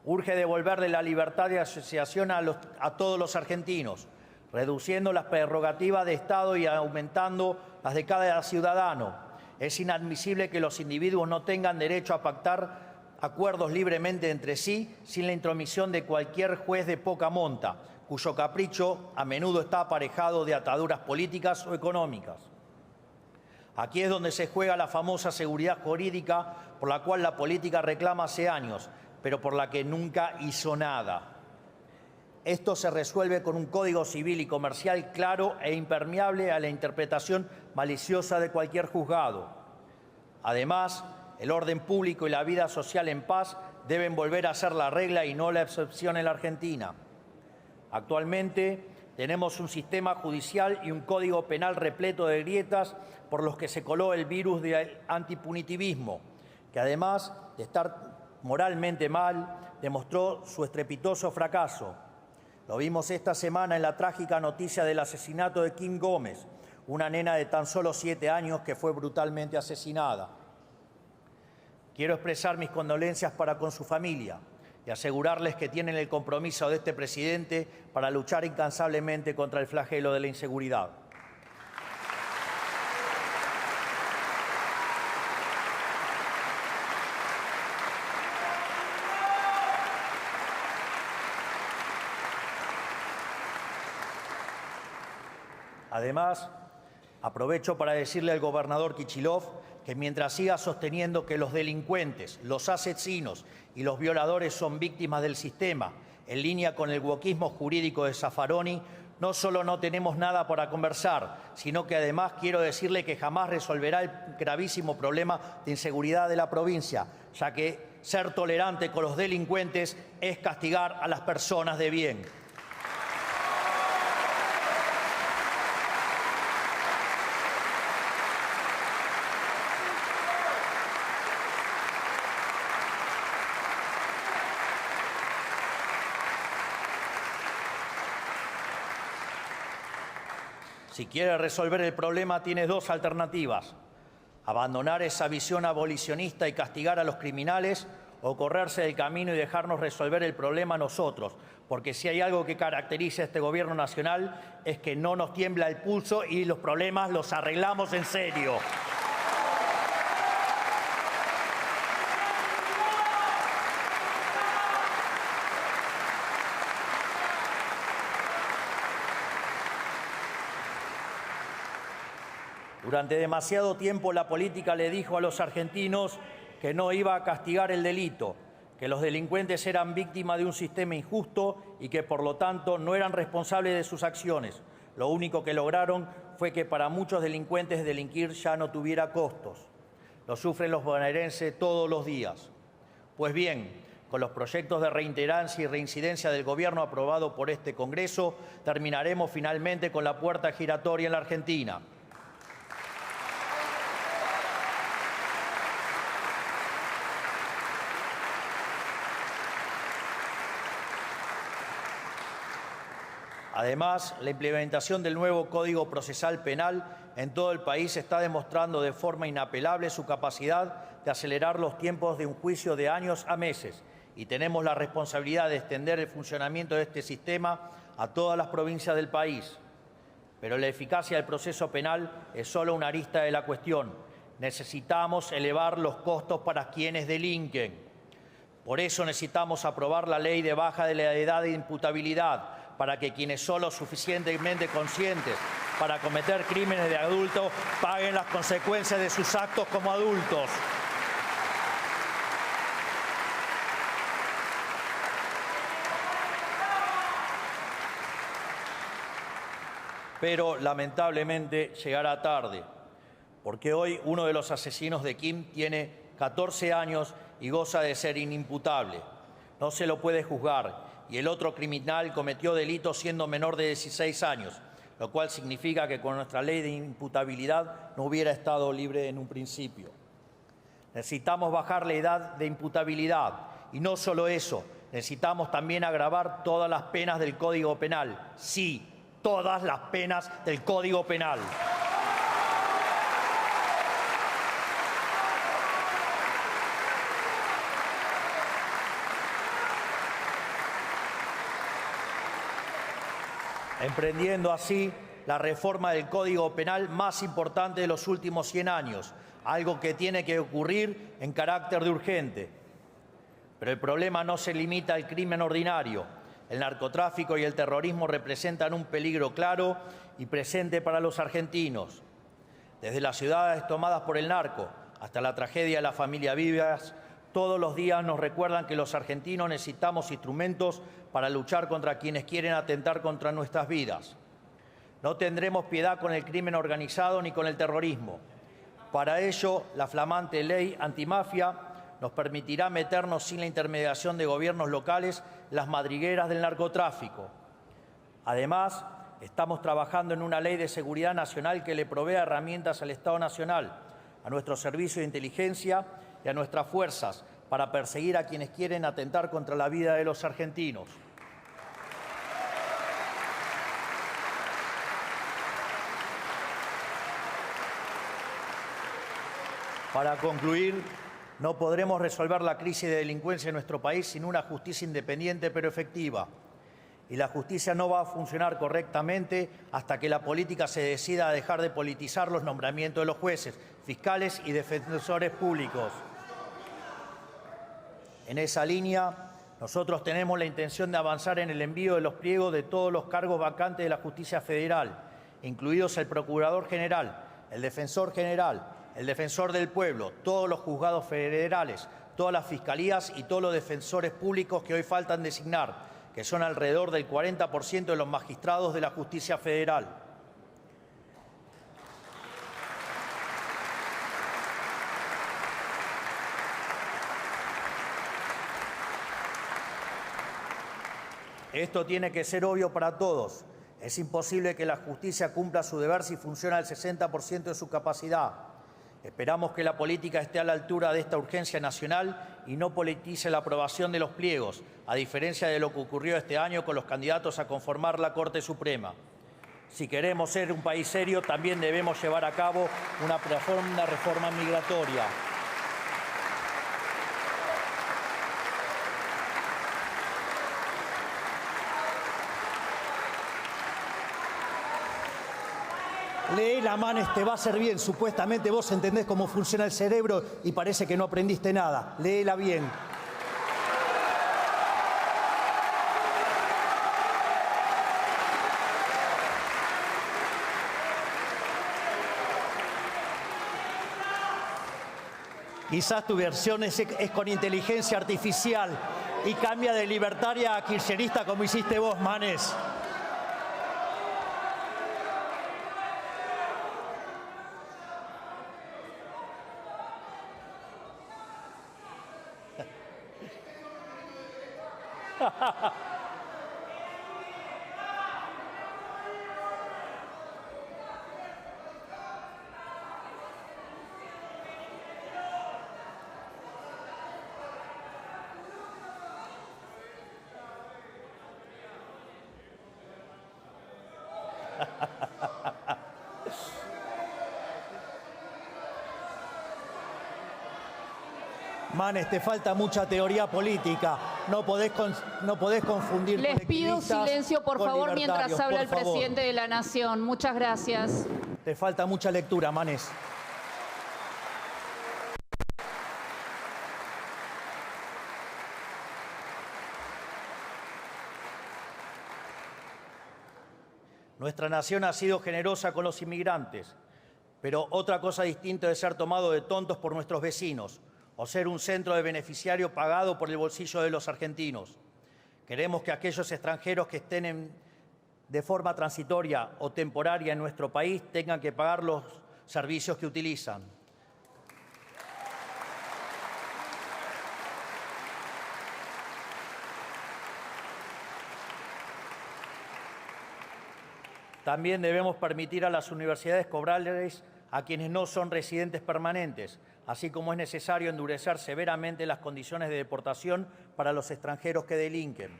Urge devolverle la libertad de asociación a todos los argentinos, reduciendo las prerrogativas de Estado y aumentando las de cada ciudadano. Es inadmisible que los individuos no tengan derecho a pactar acuerdos libremente entre sí sin la intromisión de cualquier juez de poca monta, cuyo capricho a menudo está aparejado de ataduras políticas o económicas. Aquí es donde se juega la famosa seguridad jurídica por la cual la política reclama hace años, pero por la que nunca hizo nada. Esto se resuelve con un código civil y comercial claro e impermeable a la interpretación maliciosa de cualquier juzgado. Además, el orden público y la vida social en paz deben volver a ser la regla y no la excepción en la Argentina. Actualmente tenemos un sistema judicial y un código penal repleto de grietas por los que se coló el virus del antipunitivismo, que además de estar moralmente mal, demostró su estrepitoso fracaso. Lo vimos esta semana en la trágica noticia del asesinato de Kim Gómez, una nena de tan solo 7 años que fue brutalmente asesinada. Quiero expresar mis condolencias para con su familia y asegurarles que tienen el compromiso de este presidente para luchar incansablemente contra el flagelo de la inseguridad. Además, aprovecho para decirle al gobernador Kicillof que mientras siga sosteniendo que los delincuentes, los asesinos y los violadores son víctimas del sistema, en línea con el wokismo jurídico de Zaffaroni, no solo no tenemos nada para conversar, sino que además quiero decirle que jamás resolverá el gravísimo problema de inseguridad de la provincia, ya que ser tolerante con los delincuentes es castigar a las personas de bien. Si quiere resolver el problema, tiene dos alternativas: abandonar esa visión abolicionista y castigar a los criminales, o correrse del camino y dejarnos resolver el problema nosotros, porque si hay algo que caracteriza a este gobierno nacional es que no nos tiembla el pulso y los problemas los arreglamos en serio. Durante demasiado tiempo la política le dijo a los argentinos que no iba a castigar el delito, que los delincuentes eran víctimas de un sistema injusto y que por lo tanto no eran responsables de sus acciones. Lo único que lograron fue que para muchos delincuentes delinquir ya no tuviera costos. Lo sufren los bonaerenses todos los días. Pues bien, con los proyectos de reiterancia y reincidencia del gobierno aprobado por este Congreso, terminaremos finalmente con la puerta giratoria en la Argentina. Además, la implementación del nuevo Código Procesal Penal en todo el país está demostrando de forma inapelable su capacidad de acelerar los tiempos de un juicio de años a meses, y tenemos la responsabilidad de extender el funcionamiento de este sistema a todas las provincias del país. Pero la eficacia del proceso penal es solo una arista de la cuestión. Necesitamos elevar los costos para quienes delinquen. Por eso necesitamos aprobar la ley de baja de la edad de imputabilidad, para que quienes son lo suficientemente conscientes para cometer crímenes de adultos paguen las consecuencias de sus actos como adultos. Pero lamentablemente llegará tarde, porque hoy uno de los asesinos de Kim tiene 14 años y goza de ser inimputable. No se lo puede juzgar, y el otro criminal cometió delitos siendo menor de 16 años, lo cual significa que con nuestra ley de imputabilidad no hubiera estado libre en un principio. Necesitamos bajar la edad de imputabilidad, y no solo eso, necesitamos también agravar todas las penas del Código Penal. Sí, todas las penas del Código Penal. Emprendiendo así la reforma del Código Penal más importante de los últimos 100 años, algo que tiene que ocurrir en carácter de urgente. Pero el problema no se limita al crimen ordinario. El narcotráfico y el terrorismo representan un peligro claro y presente para los argentinos. Desde las ciudades tomadas por el narco hasta la tragedia de la familia Vivas, todos los días nos recuerdan que los argentinos necesitamos instrumentos para luchar contra quienes quieren atentar contra nuestras vidas. No tendremos piedad con el crimen organizado ni con el terrorismo. Para ello, la flamante ley antimafia nos permitirá meternos sin la intermediación de gobiernos locales en las madrigueras del narcotráfico. Además, estamos trabajando en una ley de seguridad nacional que le provea herramientas al Estado Nacional, a nuestro servicio de inteligencia y a nuestras fuerzas para perseguir a quienes quieren atentar contra la vida de los argentinos. Para concluir, no podremos resolver la crisis de delincuencia en nuestro país sin una justicia independiente pero efectiva. Y la justicia no va a funcionar correctamente hasta que la política se decida a dejar de politizar los nombramientos de los jueces, fiscales y defensores públicos. En esa línea, nosotros tenemos la intención de avanzar en el envío de los pliegos de todos los cargos vacantes de la justicia federal, incluidos el Procurador General, el Defensor General, el Defensor del Pueblo, todos los juzgados federales, todas las fiscalías y todos los defensores públicos que hoy faltan designar, que son alrededor del 40% de los magistrados de la justicia federal. Esto tiene que ser obvio para todos. Es imposible que la justicia cumpla su deber si funciona al 60% de su capacidad. Esperamos que la política esté a la altura de esta urgencia nacional y no politice la aprobación de los pliegos, a diferencia de lo que ocurrió este año con los candidatos a conformar la Corte Suprema. Si queremos ser un país serio, también debemos llevar a cabo una reforma migratoria. Léela, Manes, te va a hacer bien. Supuestamente vos entendés cómo funciona el cerebro y parece que no aprendiste nada. Léela bien. Quizás tu versión es con inteligencia artificial y cambia de libertaria a kirchnerista como hiciste vos, Manes. Manes, te falta mucha teoría política. No podés confundir Les pido colectivistas silencio, por con favor, mientras libertarios, habla por el favor. presidente de la Nación. Muchas gracias. Te falta mucha lectura, Manes. Nuestra nación ha sido generosa con los inmigrantes, pero otra cosa distinta es ser tomado de tontos por nuestros vecinos o ser un centro de beneficiario pagado por el bolsillo de los argentinos. Queremos que aquellos extranjeros que estén de forma transitoria o temporaria en nuestro país tengan que pagar los servicios que utilizan. También debemos permitir a las universidades cobrarles a quienes no son residentes permanentes, así como es necesario endurecer severamente las condiciones de deportación para los extranjeros que delinquen.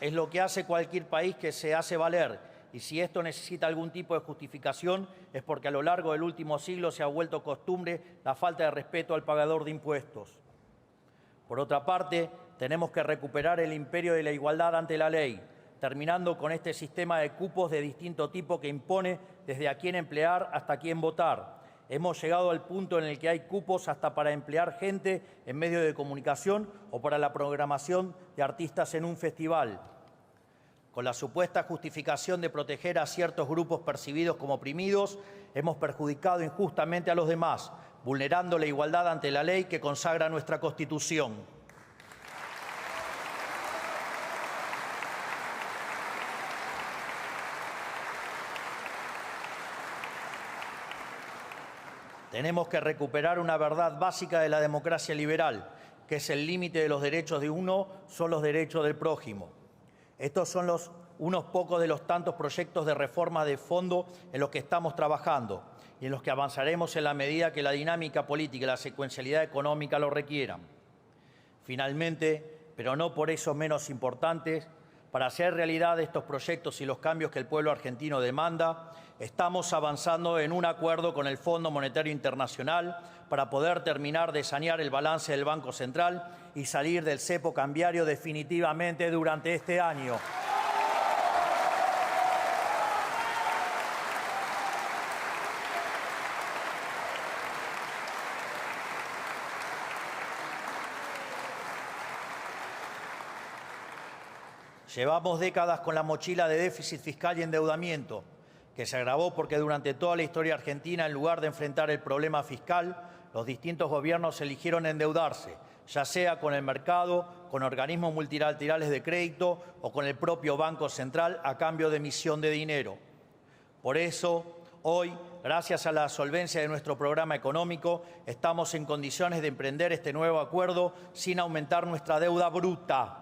Es lo que hace cualquier país que se hace valer. Y si esto necesita algún tipo de justificación, es porque a lo largo del último siglo se ha vuelto costumbre la falta de respeto al pagador de impuestos. Por otra parte, tenemos que recuperar el imperio de la igualdad ante la ley, terminando con este sistema de cupos de distinto tipo que impone desde a quién emplear hasta a quién votar. Hemos llegado al punto en el que hay cupos hasta para emplear gente en medios de comunicación o para la programación de artistas en un festival, con la supuesta justificación de proteger a ciertos grupos percibidos como oprimidos. Hemos perjudicado injustamente a los demás, vulnerando la igualdad ante la ley que consagra nuestra Constitución. Tenemos que recuperar una verdad básica de la democracia liberal, que es el límite de los derechos de uno son los derechos del prójimo. Estos son unos pocos de los tantos proyectos de reforma de fondo en los que estamos trabajando y en los que avanzaremos en la medida que la dinámica política y la secuencialidad económica lo requieran. Finalmente, pero no por eso menos importantes, para hacer realidad estos proyectos y los cambios que el pueblo argentino demanda, estamos avanzando en un acuerdo con el Fondo Monetario Internacional para poder terminar de sanear el balance del Banco Central y salir del cepo cambiario definitivamente durante este año. Llevamos décadas con la mochila de déficit fiscal y endeudamiento, que se agravó porque durante toda la historia argentina, en lugar de enfrentar el problema fiscal, los distintos gobiernos eligieron endeudarse, ya sea con el mercado, con organismos multilaterales de crédito o con el propio Banco Central a cambio de emisión de dinero. Por eso, hoy, gracias a la solvencia de nuestro programa económico, estamos en condiciones de emprender este nuevo acuerdo sin aumentar nuestra deuda bruta.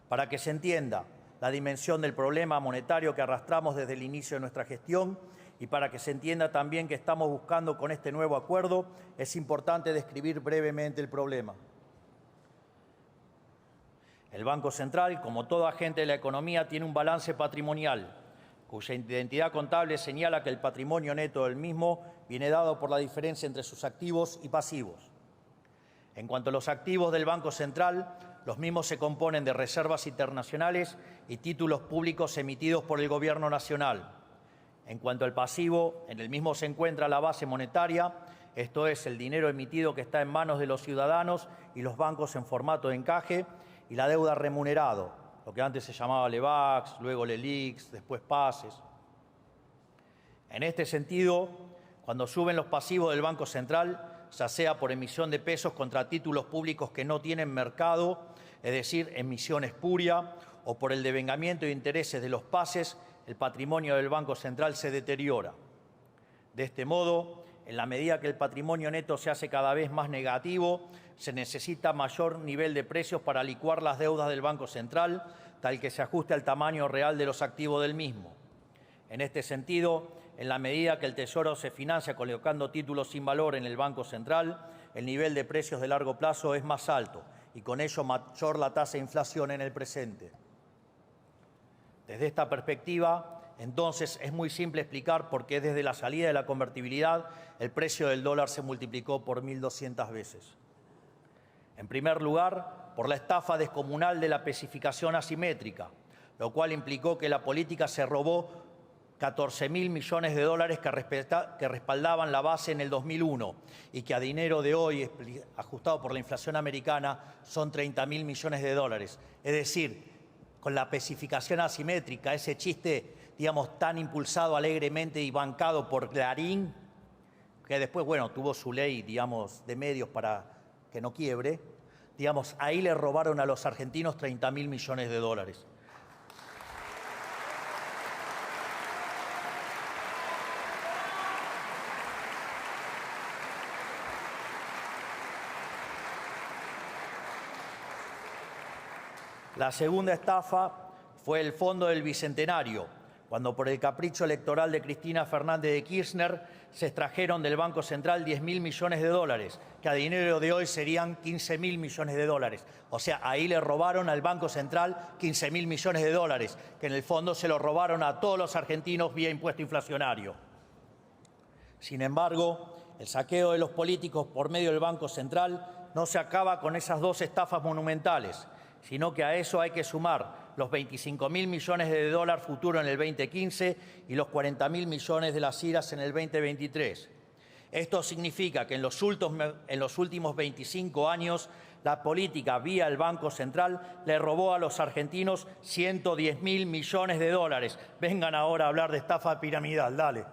Para que se entienda la dimensión del problema monetario que arrastramos desde el inicio de nuestra gestión y para que se entienda también que estamos buscando con este nuevo acuerdo, es importante describir brevemente el problema. El Banco Central, como todo agente de la economía, tiene un balance patrimonial, cuya identidad contable señala que el patrimonio neto del mismo viene dado por la diferencia entre sus activos y pasivos. En cuanto a los activos del Banco Central, los mismos se componen de reservas internacionales y títulos públicos emitidos por el Gobierno Nacional. En cuanto al pasivo, en el mismo se encuentra la base monetaria, esto es, el dinero emitido que está en manos de los ciudadanos y los bancos en formato de encaje, y la deuda remunerado, lo que antes se llamaba LEVAX, luego LELIX, después PASES. En este sentido, cuando suben los pasivos del Banco Central, ya sea por emisión de pesos contra títulos públicos que no tienen mercado, es decir, emisión espuria, o por el devengamiento de intereses de los PASES, el patrimonio del Banco Central se deteriora. De este modo, en la medida que el patrimonio neto se hace cada vez más negativo, se necesita mayor nivel de precios para licuar las deudas del Banco Central, tal que se ajuste al tamaño real de los activos del mismo. En este sentido, en la medida que el Tesoro se financia colocando títulos sin valor en el Banco Central, el nivel de precios de largo plazo es más alto y con ello mayor la tasa de inflación en el presente. Desde esta perspectiva, entonces, es muy simple explicar por qué desde la salida de la convertibilidad el precio del dólar se multiplicó por 1.200 veces. En primer lugar, por la estafa descomunal de la especificación asimétrica, lo cual implicó que la política se robó 14.000 millones de dólares que respaldaban la base en el 2001 y que a dinero de hoy, ajustado por la inflación americana, son 30.000 millones de dólares. Es decir, con la especificación asimétrica, ese chiste, digamos, tan impulsado alegremente y bancado por Clarín, que después, bueno, tuvo su ley, digamos, de medios para que no quiebre, digamos, ahí le robaron a los argentinos 30.000 millones de dólares. La segunda estafa fue el Fondo del Bicentenario, cuando por el capricho electoral de Cristina Fernández de Kirchner se extrajeron del Banco Central 10.000 millones de dólares, que a dinero de hoy serían 15.000 millones de dólares. O sea, ahí le robaron al Banco Central 15.000 millones de dólares, que en el fondo se lo robaron a todos los argentinos vía impuesto inflacionario. Sin embargo, el saqueo de los políticos por medio del Banco Central no se acaba con esas dos estafas monumentales, sino que a eso hay que sumar los 25.000 millones de dólares futuros en el 2015 y los 40.000 millones de las IRAs en el 2023. Esto significa que en los últimos 25 años la política vía el Banco Central le robó a los argentinos 110.000 millones de dólares. Vengan ahora a hablar de estafa piramidal, dale.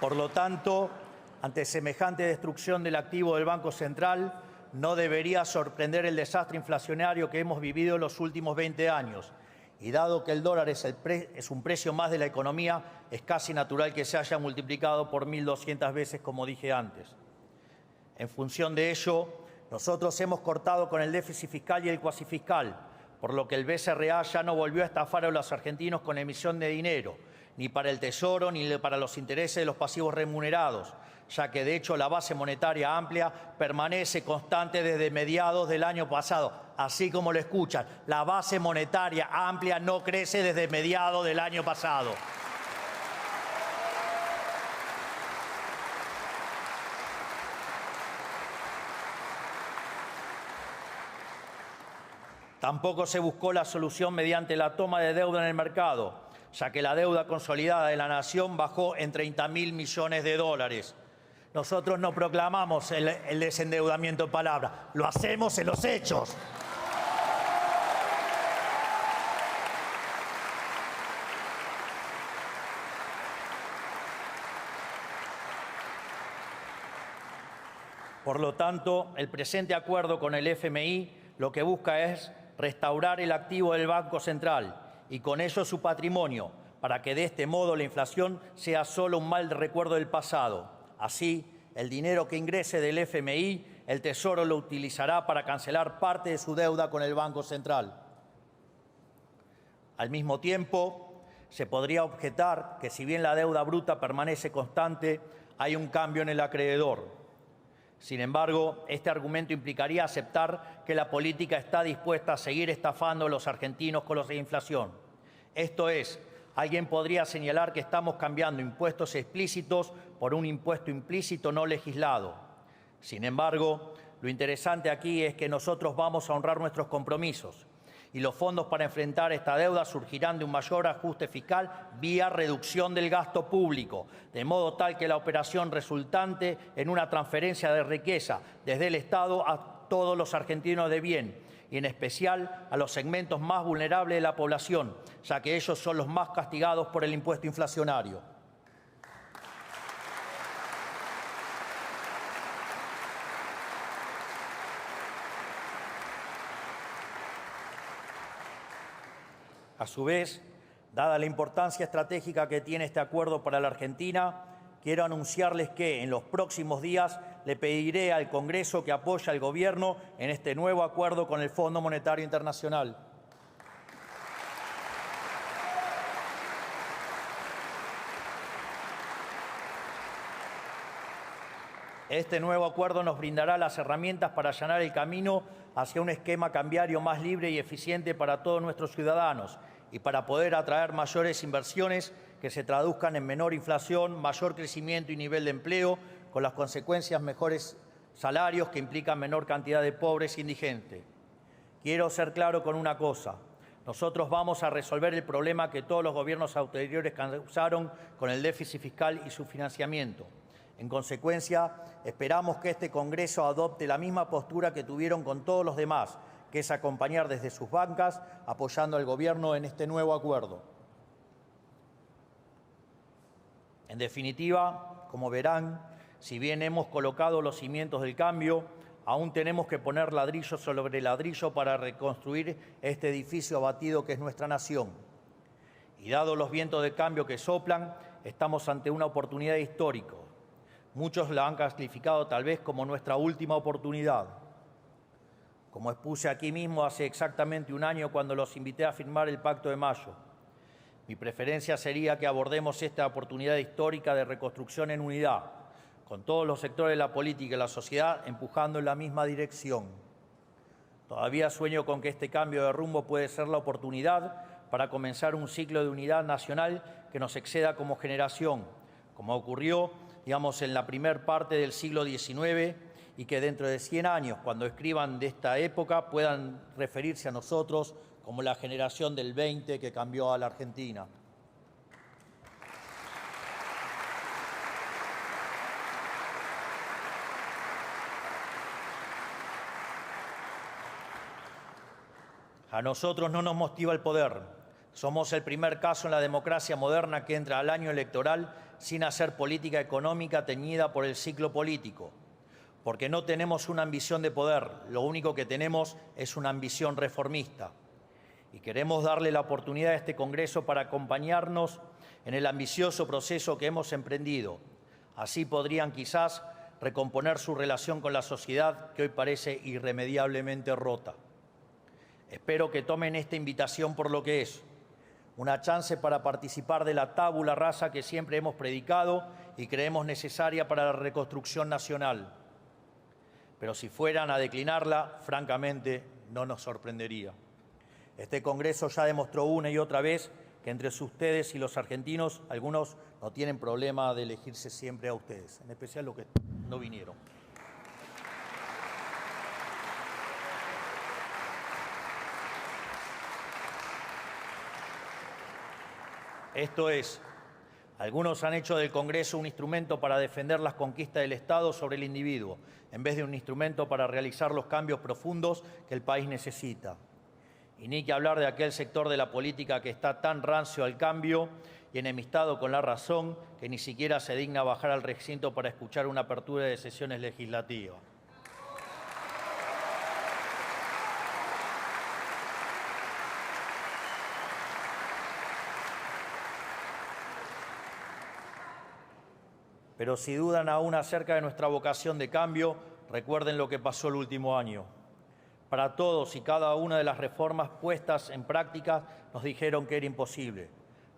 Por lo tanto, ante semejante destrucción del activo del Banco Central, no debería sorprender el desastre inflacionario que hemos vivido en los últimos 20 años. Y dado que el dólar es un precio más de la economía, es casi natural que se haya multiplicado por 1.200 veces, como dije antes. En función de ello, nosotros hemos cortado con el déficit fiscal y el cuasifiscal, por lo que el BCRA ya no volvió a estafar a los argentinos con emisión de dinero, ni para el Tesoro ni para los intereses de los pasivos remunerados, ya que de hecho la base monetaria amplia permanece constante desde mediados del año pasado. Así como lo escuchan, la base monetaria amplia no crece desde mediados del año pasado. Tampoco se buscó la solución mediante la toma de deuda en el mercado, ya que la deuda consolidada de la nación bajó en 30.000 millones de dólares. Nosotros no proclamamos el desendeudamiento en palabras, lo hacemos en los hechos. Por lo tanto, el presente acuerdo con el FMI lo que busca es restaurar el activo del Banco Central y con ello su patrimonio, para que de este modo la inflación sea solo un mal recuerdo del pasado. Así, el dinero que ingrese del FMI, el Tesoro lo utilizará para cancelar parte de su deuda con el Banco Central. Al mismo tiempo, se podría objetar que si bien la deuda bruta permanece constante, hay un cambio en el acreedor. Sin embargo, este argumento implicaría aceptar que la política está dispuesta a seguir estafando a los argentinos con la inflación. Esto es, alguien podría señalar que estamos cambiando impuestos explícitos por un impuesto implícito no legislado. Sin embargo, lo interesante aquí es que nosotros vamos a honrar nuestros compromisos y los fondos para enfrentar esta deuda surgirán de un mayor ajuste fiscal vía reducción del gasto público, de modo tal que la operación resultante en una transferencia de riqueza desde el Estado a todos los argentinos de bien, y en especial a los segmentos más vulnerables de la población, ya que ellos son los más castigados por el impuesto inflacionario. A su vez, dada la importancia estratégica que tiene este acuerdo para la Argentina, quiero anunciarles que en los próximos días le pediré al Congreso que apoye al Gobierno en este nuevo acuerdo con el Fondo Monetario Internacional. Este nuevo acuerdo nos brindará las herramientas para allanar el camino hacia un esquema cambiario más libre y eficiente para todos nuestros ciudadanos y para poder atraer mayores inversiones que se traduzcan en menor inflación, mayor crecimiento y nivel de empleo, con las consecuencias mejores salarios que implican menor cantidad de pobres e indigentes. Quiero ser claro con una cosa. Nosotros vamos a resolver el problema que todos los gobiernos anteriores causaron con el déficit fiscal y su financiamiento. En consecuencia, esperamos que este Congreso adopte la misma postura que tuvieron con todos los demás, que es acompañar desde sus bancas, apoyando al Gobierno en este nuevo acuerdo. En definitiva, como verán, si bien hemos colocado los cimientos del cambio, aún tenemos que poner ladrillo sobre ladrillo para reconstruir este edificio abatido que es nuestra nación. Y dado los vientos de cambio que soplan, estamos ante una oportunidad histórica. Muchos la han calificado tal vez como nuestra última oportunidad. Como expuse aquí mismo hace exactamente un año cuando los invité a firmar el Pacto de Mayo, mi preferencia sería que abordemos esta oportunidad histórica de reconstrucción en unidad, con todos los sectores de la política y la sociedad empujando en la misma dirección. Todavía sueño con que este cambio de rumbo puede ser la oportunidad para comenzar un ciclo de unidad nacional que nos exceda como generación, como ocurrió, digamos, en la primera parte del siglo XIX, y que dentro de 100 años, cuando escriban de esta época, puedan referirse a nosotros como la generación del 20 que cambió a la Argentina. A nosotros no nos motiva el poder. Somos el primer caso en la democracia moderna que entra al año electoral sin hacer política económica teñida por el ciclo político. Porque no tenemos una ambición de poder, lo único que tenemos es una ambición reformista. Y queremos darle la oportunidad a este Congreso para acompañarnos en el ambicioso proceso que hemos emprendido. Así podrían quizás recomponer su relación con la sociedad que hoy parece irremediablemente rota. Espero que tomen esta invitación por lo que es, una chance para participar de la tabula rasa que siempre hemos predicado y creemos necesaria para la reconstrucción nacional. Pero si fueran a declinarla, francamente, no nos sorprendería. Este Congreso ya demostró una y otra vez que entre ustedes y los argentinos, algunos no tienen problema de elegirse siempre a ustedes, en especial los que no vinieron. Esto es, algunos han hecho del Congreso un instrumento para defender las conquistas del Estado sobre el individuo, en vez de un instrumento para realizar los cambios profundos que el país necesita. Y ni que hablar de aquel sector de la política que está tan rancio al cambio y enemistado con la razón que ni siquiera se digna bajar al recinto para escuchar una apertura de sesiones legislativas. Pero si dudan aún acerca de nuestra vocación de cambio, recuerden lo que pasó el último año. Para todos y cada una de las reformas puestas en práctica nos dijeron que era imposible,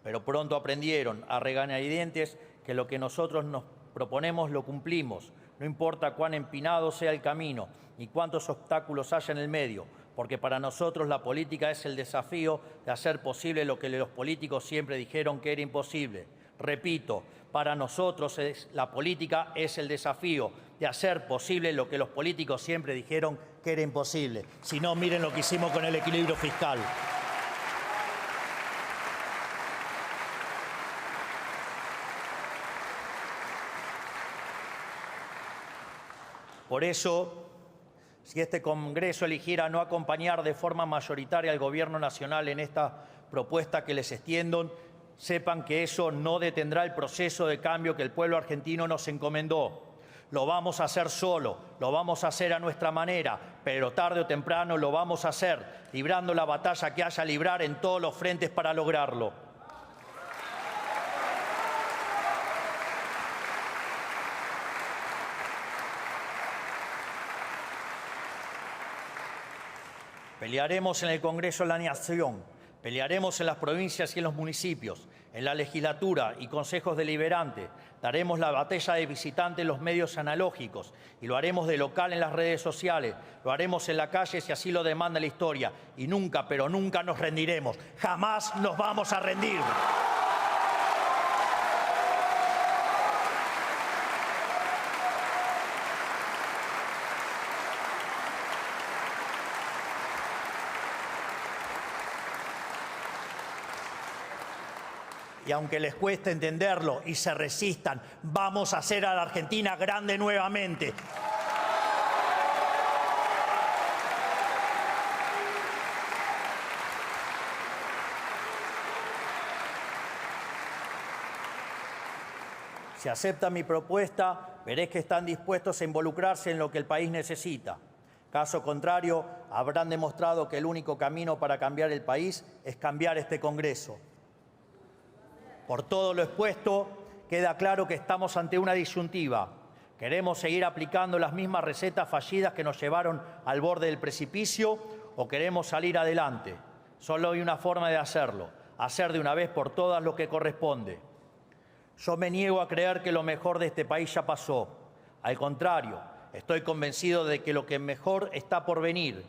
pero pronto aprendieron a regañadientes que lo que nosotros nos proponemos lo cumplimos, no importa cuán empinado sea el camino ni cuántos obstáculos haya en el medio, porque para nosotros la política es el desafío de hacer posible lo que los políticos siempre dijeron que era imposible. Repito, para nosotros la política es el desafío de hacer posible lo que los políticos siempre dijeron que era imposible. Si no, miren lo que hicimos con el equilibrio fiscal. Por eso, si este Congreso eligiera no acompañar de forma mayoritaria al Gobierno Nacional en esta propuesta que les extiendo, sepan que eso no detendrá el proceso de cambio que el pueblo argentino nos encomendó. Lo vamos a hacer solo, lo vamos a hacer a nuestra manera, pero tarde o temprano lo vamos a hacer, librando la batalla que haya a librar en todos los frentes para lograrlo. Pelearemos en el Congreso de la Nación, pelearemos en las provincias y en los municipios, en la legislatura y consejos deliberantes. Daremos la batalla de visitante en los medios analógicos y lo haremos de local en las redes sociales. Lo haremos en la calle si así lo demanda la historia. Y nunca, pero nunca nos rendiremos. Jamás nos vamos a rendir. Y aunque les cueste entenderlo y se resistan, vamos a hacer a la Argentina grande nuevamente. Si aceptan mi propuesta, veréis que están dispuestos a involucrarse en lo que el país necesita. Caso contrario, habrán demostrado que el único camino para cambiar el país es cambiar este Congreso. Por todo lo expuesto, queda claro que estamos ante una disyuntiva. ¿Queremos seguir aplicando las mismas recetas fallidas que nos llevaron al borde del precipicio o queremos salir adelante? Solo hay una forma de hacerlo, hacer de una vez por todas lo que corresponde. Yo me niego a creer que lo mejor de este país ya pasó. Al contrario, estoy convencido de que lo que mejor está por venir.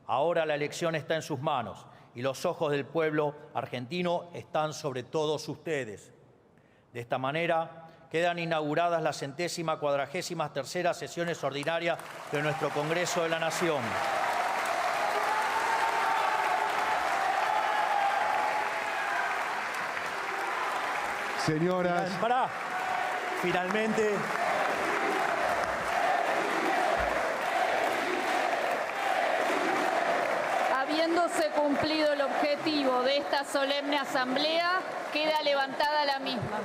Ahora la elección está en sus manos y los ojos del pueblo argentino están sobre todos ustedes. De esta manera, quedan inauguradas las 143ª sesiones ordinarias de nuestro Congreso de la Nación. Señoras. Finalmente, habiéndose cumplido el objetivo de esta solemne asamblea, queda levantada la misma.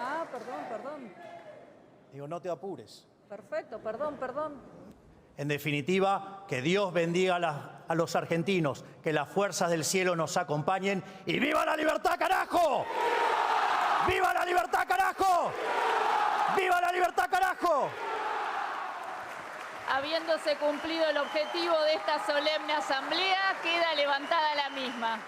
Ah, perdón. digo, no te apures. Perfecto, perdón. En definitiva, que Dios bendiga a los argentinos, que las fuerzas del cielo nos acompañen y ¡viva la libertad, carajo! ¡Viva la libertad, carajo! ¡Viva la libertad, carajo! Habiéndose cumplido el objetivo de esta solemne asamblea, queda levantada la misma.